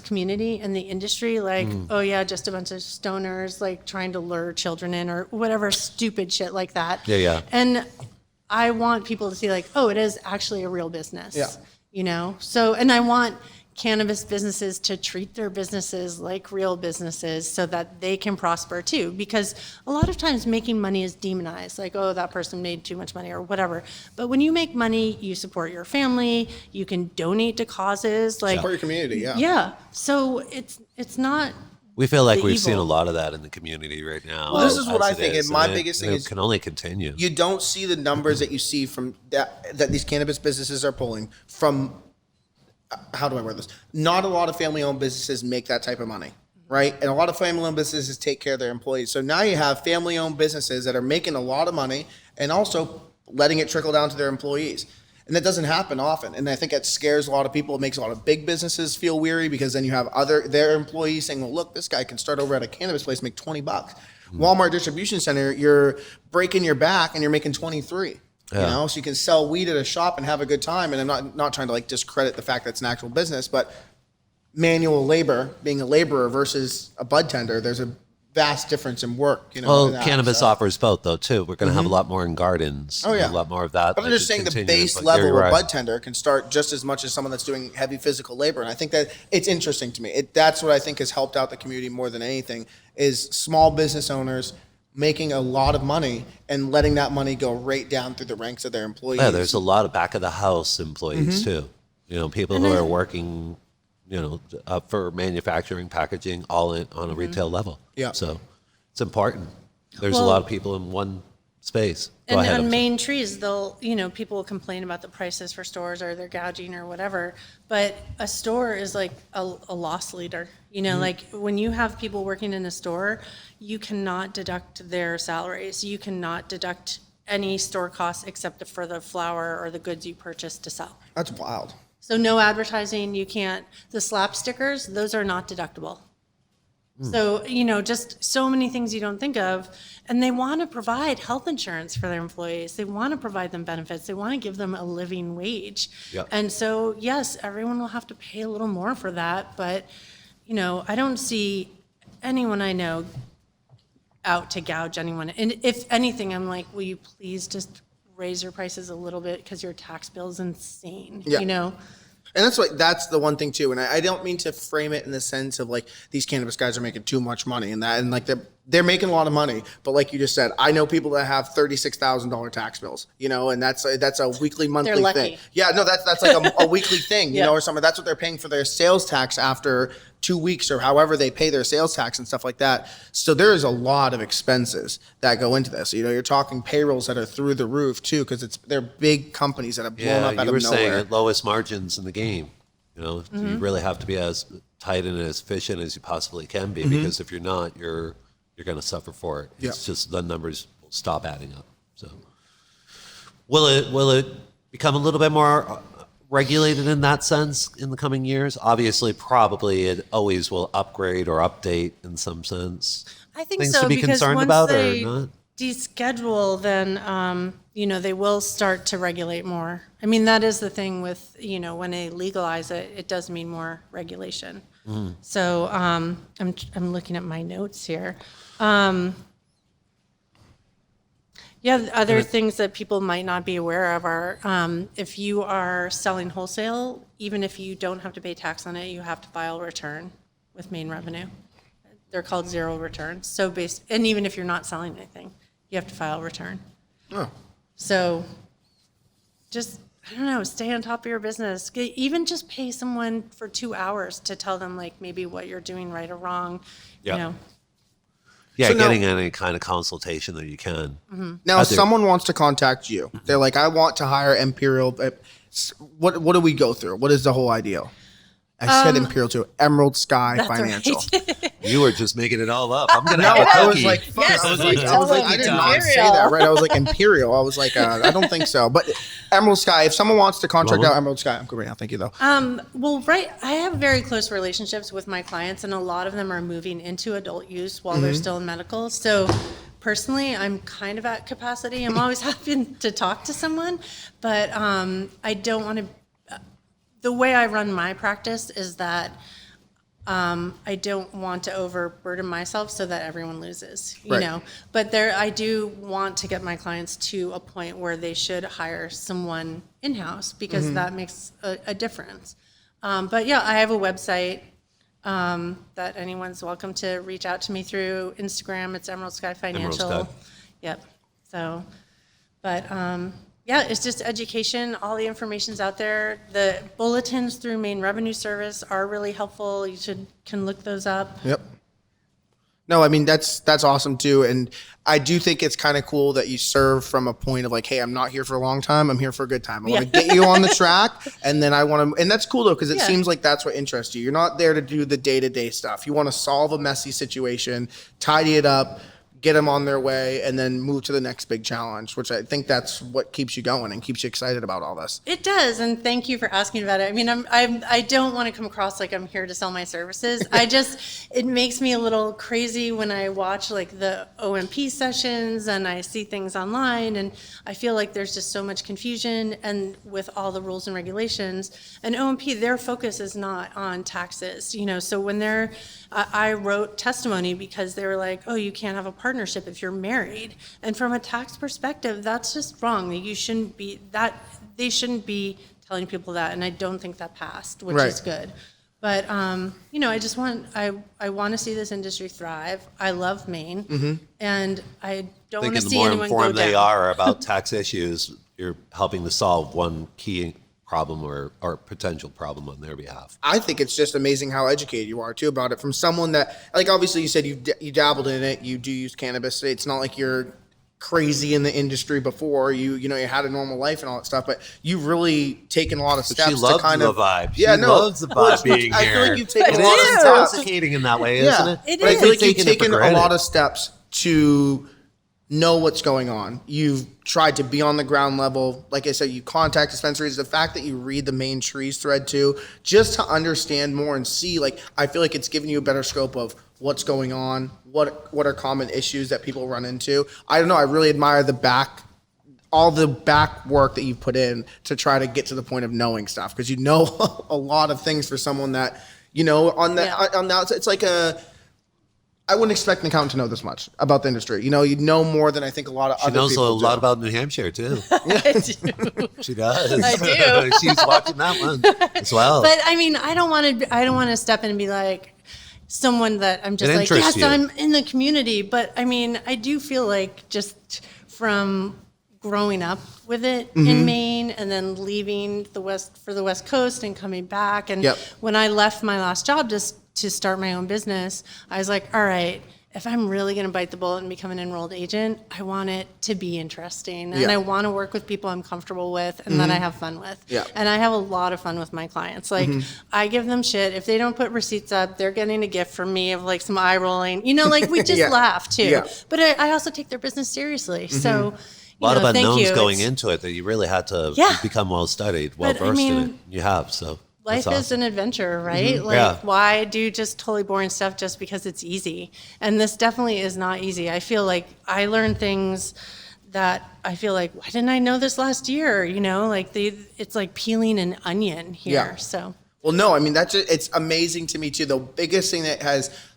community and the industry. Like, oh yeah, just a bunch of stoners like trying to lure children in or whatever stupid shit like that. Yeah. And I want people to see like, oh, it is actually a real business. Yeah. You know? So, and I want cannabis businesses to treat their businesses like real businesses so that they can prosper too. Because a lot of times making money is demonized, like, oh, that person made too much money or whatever. But when you make money, you support your family, you can donate to causes. Like, Support your community, yeah. Yeah. So it's not. We feel like the we've seen a evil. lot of that in the community right now. Well, this is what as I it think, is, and my it- biggest thing it is can only continue. You don't see the numbers that you see from that these cannabis businesses are pulling from. How do I word this? Not a lot of family-owned businesses make that type of money, right? And a lot of family-owned businesses take care of their employees. So now you have family-owned businesses that are making a lot of money and also letting it trickle down to their employees. And that doesn't happen often. And I think that scares a lot of people. It makes a lot of big businesses feel weary because then you have their employees saying, well, look, this guy can start over at a cannabis place, make $20. Walmart distribution center, you're breaking your back and you're making 23. You know, so you can sell weed at a shop and have a good time. And I'm not trying to like discredit the fact that it's an actual business, but manual labor, being a laborer versus a bud tender, there's a vast difference in work. You know, Well, in that, cannabis so. offers both, though, too. We're going to have a lot more in gardens. Oh, yeah. A lot more of that. But I'm that just could saying the continue, base but level you're of right. bud tender can start just as much as someone that's doing heavy physical labor. And I think that it's interesting to me. That's what I think has helped out the community more than anything is small business owners making a lot of money and letting that money go right down through the ranks of their employees. Yeah, there's a lot of back of the house employees, too. You know, people who are working, you know, up for manufacturing, packaging, all in on a retail level. Yeah. So it's important. There's a Well- lot of people in one space. Go And ahead. on I'm Main trees, people will complain about the prices for stores or they're gouging or whatever. But a store is like a loss leader. You know, like when you have people working in a store, you cannot deduct their salaries. You cannot deduct any store costs except for the flour or the goods you purchase to sell. That's wild. So no advertising, you can't, the slap stickers, those are not deductible. So, just so many things you don't think of. And they want to provide health insurance for their employees. They want to provide them benefits. They want to give them a living wage. Yep. And so, yes, everyone will have to pay a little more for that. But, I don't see anyone I know out to gouge anyone. And if anything, I'm like, will you please just raise your prices a little bit because your tax bill is insane, Yeah. And that's the one thing too. And I don't mean to frame it in the sense of like these cannabis guys are making too much money and like they're making a lot of money. But like you just said, I know people that have $36,000 tax bills, and that's a weekly, monthly thing. Yeah, no, that's like a weekly thing, or something. That's what they're paying for their sales tax after 2 weeks or however they pay their sales tax and stuff like that. So there is a lot of expenses that go into this. You're talking payrolls that are through the roof too, because they're big companies that have blown up out of nowhere. You were saying at lowest margins in the game. You really have to be as tight and as efficient as you possibly can be, because if you're not, you're going to suffer for it. It's just the numbers will stop adding up. So will it become a little bit more regulated in that sense in the coming years? Obviously, probably it always will upgrade or update in some sense. I think Things so, to be because concerned once about they or not? deschedule, then they will start to regulate more. I mean, that is the thing with when they legalize it, it does mean more regulation. So I'm looking at my notes here. Other things that people might not be aware of are if you are selling wholesale, even if you don't have to pay tax on it, you have to file a return with Maine Revenue. They're called zero returns. So and even if you're not selling anything, you have to file a return. Oh. So just, I don't know, stay on top of your business. Even just pay someone for 2 hours to tell them like maybe what you're doing right or wrong. Yeah, So getting any kind of consultation that you can. Now, if someone wants to contact you, they're like, I want to hire Imperial. What do we go through? What is the whole idea? I said Imperial too. Emerald Sky Financial. Right. You were just making it all up. I'm gonna have a I cookie. was like, fuck. I was like, I did not say that right. I was like Imperial. I was like, I don't think so. But Emerald Sky. If someone wants to contract out Emerald Sky, I'm good right now. Thank you though. I have very close relationships with my clients, and a lot of them are moving into adult use while they're still in medical. So personally, I'm kind of at capacity. I'm always happy to talk to someone, but I don't want to. The way I run my practice is that I don't want to overburden myself so that everyone loses, But I do want to get my clients to a point where they should hire someone in-house because that makes a difference. But yeah, I have a website that anyone's welcome to reach out to me through Instagram. It's Emerald Sky Financial. Emerald Sky. Yep. So, but it's just education. All the information's out there. The bulletins through Maine Revenue Service are really helpful. You can look those up. Yep. No, I mean, that's awesome too. And I do think it's kind of cool that you serve from a point of like, hey, I'm not here for a long time. I'm here for a good time. I want to get you on the track. And then and that's cool though, because it seems like that's what interests you. You're not there to do the day-to-day stuff. You want to solve a messy situation, tidy it up, get them on their way, and then move to the next big challenge, which I think that's what keeps you going and keeps you excited about all this. It does, and thank you for asking about it. I mean, I don't want to come across like I'm here to sell my services. It makes me a little crazy when I watch like the OMP sessions and I see things online, and I feel like there's just so much confusion and with all the rules and regulations. And OMP, their focus is not on taxes, So when I wrote testimony because they were like, oh, you can't have a partnership if you're married. And from a tax perspective, that's just wrong. They shouldn't be telling people that. And I don't think that passed, which is good. But, I want to see this industry thrive. I love Maine. And I don't want to see anyone go down. The more informed they are about tax issues, you're helping to solve one key problem or potential problem on their behalf. I think it's just amazing how educated you are too about it from someone that, like, obviously you said you dabbled in it, you do use cannabis. It's not like you're crazy in the industry before you had a normal life and all that stuff, but you've really taken a lot of steps to kind of vibe. She loves the vibe being here. I feel like you've taken a lot of steps. It's intoxicating in that way, isn't it? It but is. I feel like you've taken a lot of steps to know what's going on. You've tried to be on the ground level. Like I said, you contact dispensaries. The fact that you read the Main Trees thread too, just to understand more and see, like, I feel like it's giving you a better scope of what's going on, what are common issues that people run into. I don't know. I really admire all the back work that you put in to try to get to the point of knowing stuff, because you know a lot of things for someone that, on the outside, it's like I wouldn't expect an accountant to know this much about the industry. You know more than I think a lot of other people. She knows a lot about New Hampshire too. I do. She does. I do. She's watching that one as well. But I mean, I don't want to step in and be like someone that I'm just like, yes, I'm in the community. But I mean, I do feel like just from growing up with it in Maine and then leaving the West Coast and coming back. And when I left my last job to start my own business, I was like, all right, if I'm really going to bite the bullet and become an enrolled agent, I want it to be interesting. And I want to work with people I'm comfortable with and that I have fun with. Yeah. And I have a lot of fun with my clients. Like, I give them shit. If they don't put receipts up, they're getting a gift from me of like some eye rolling. Like we just laugh too. Yeah. But I also take their business seriously. So a lot of unknowns going into it that you really had to become well-studied, well-versed in it. You have, so. Life is an adventure, right? Why do just totally boring stuff just because it's easy? And this definitely is not easy. I feel like I learned things that I feel like, why didn't I know this last year? It's like peeling an onion here. Yeah. So. Well, no, I mean, it's amazing to me too. The biggest thing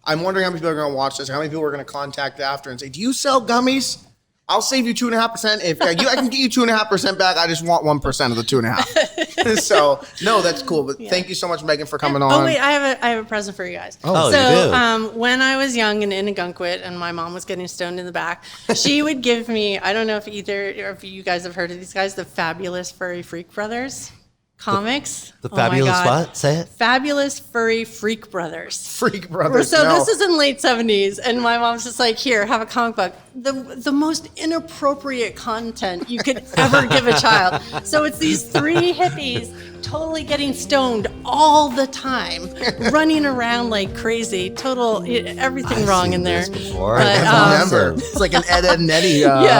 I'm wondering how many people are going to watch this, or how many people are going to contact after and say, do you sell gummies? I'll save you 2.5%. If I can get you 2.5% back, I just want 1% of the 2.5. So no, that's cool. But thank you so much, Megan, for coming on. Oh wait, I have a present for you guys. Oh, so you do? When I was young and in a gunkwit, and my mom was getting stoned in the back, she would give me. I don't know if if you guys have heard of these guys, the Fabulous Furry Freak Brothers. Comics. The Fabulous what? Say it. Fabulous Furry Freak Brothers. Freak Brothers. So this is in late 70s, and my mom's just like, here, have a comic book. The most inappropriate content you could ever give a child. So it's these three hippies totally getting stoned all the time, running around like crazy, everything wrong in there. Before. But, I remember. It's like an Ed and Eddie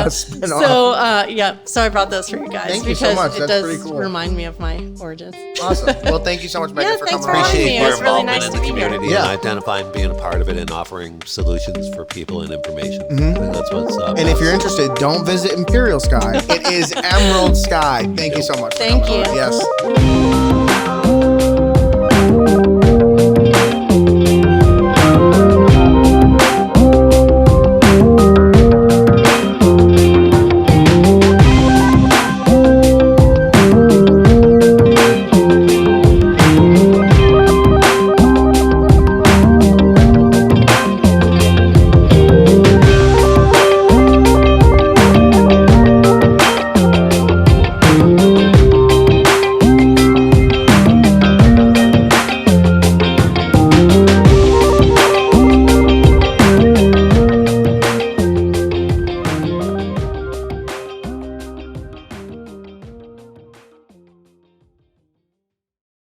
spin-off. So I brought those for you guys. Thank you so much. It That's pretty does cool. remind me of my origins. Awesome. Well, thank you so much, Megan, for thanks coming for on. having me. Appreciate It your was really involvement nice in to the be here. community and identifying, being a part of it, and offering solutions for people and information. I think that's what's up. And if you're interested, don't visit Imperial Sky. It is Emerald Sky. Thank you so much. Thank you. Yes.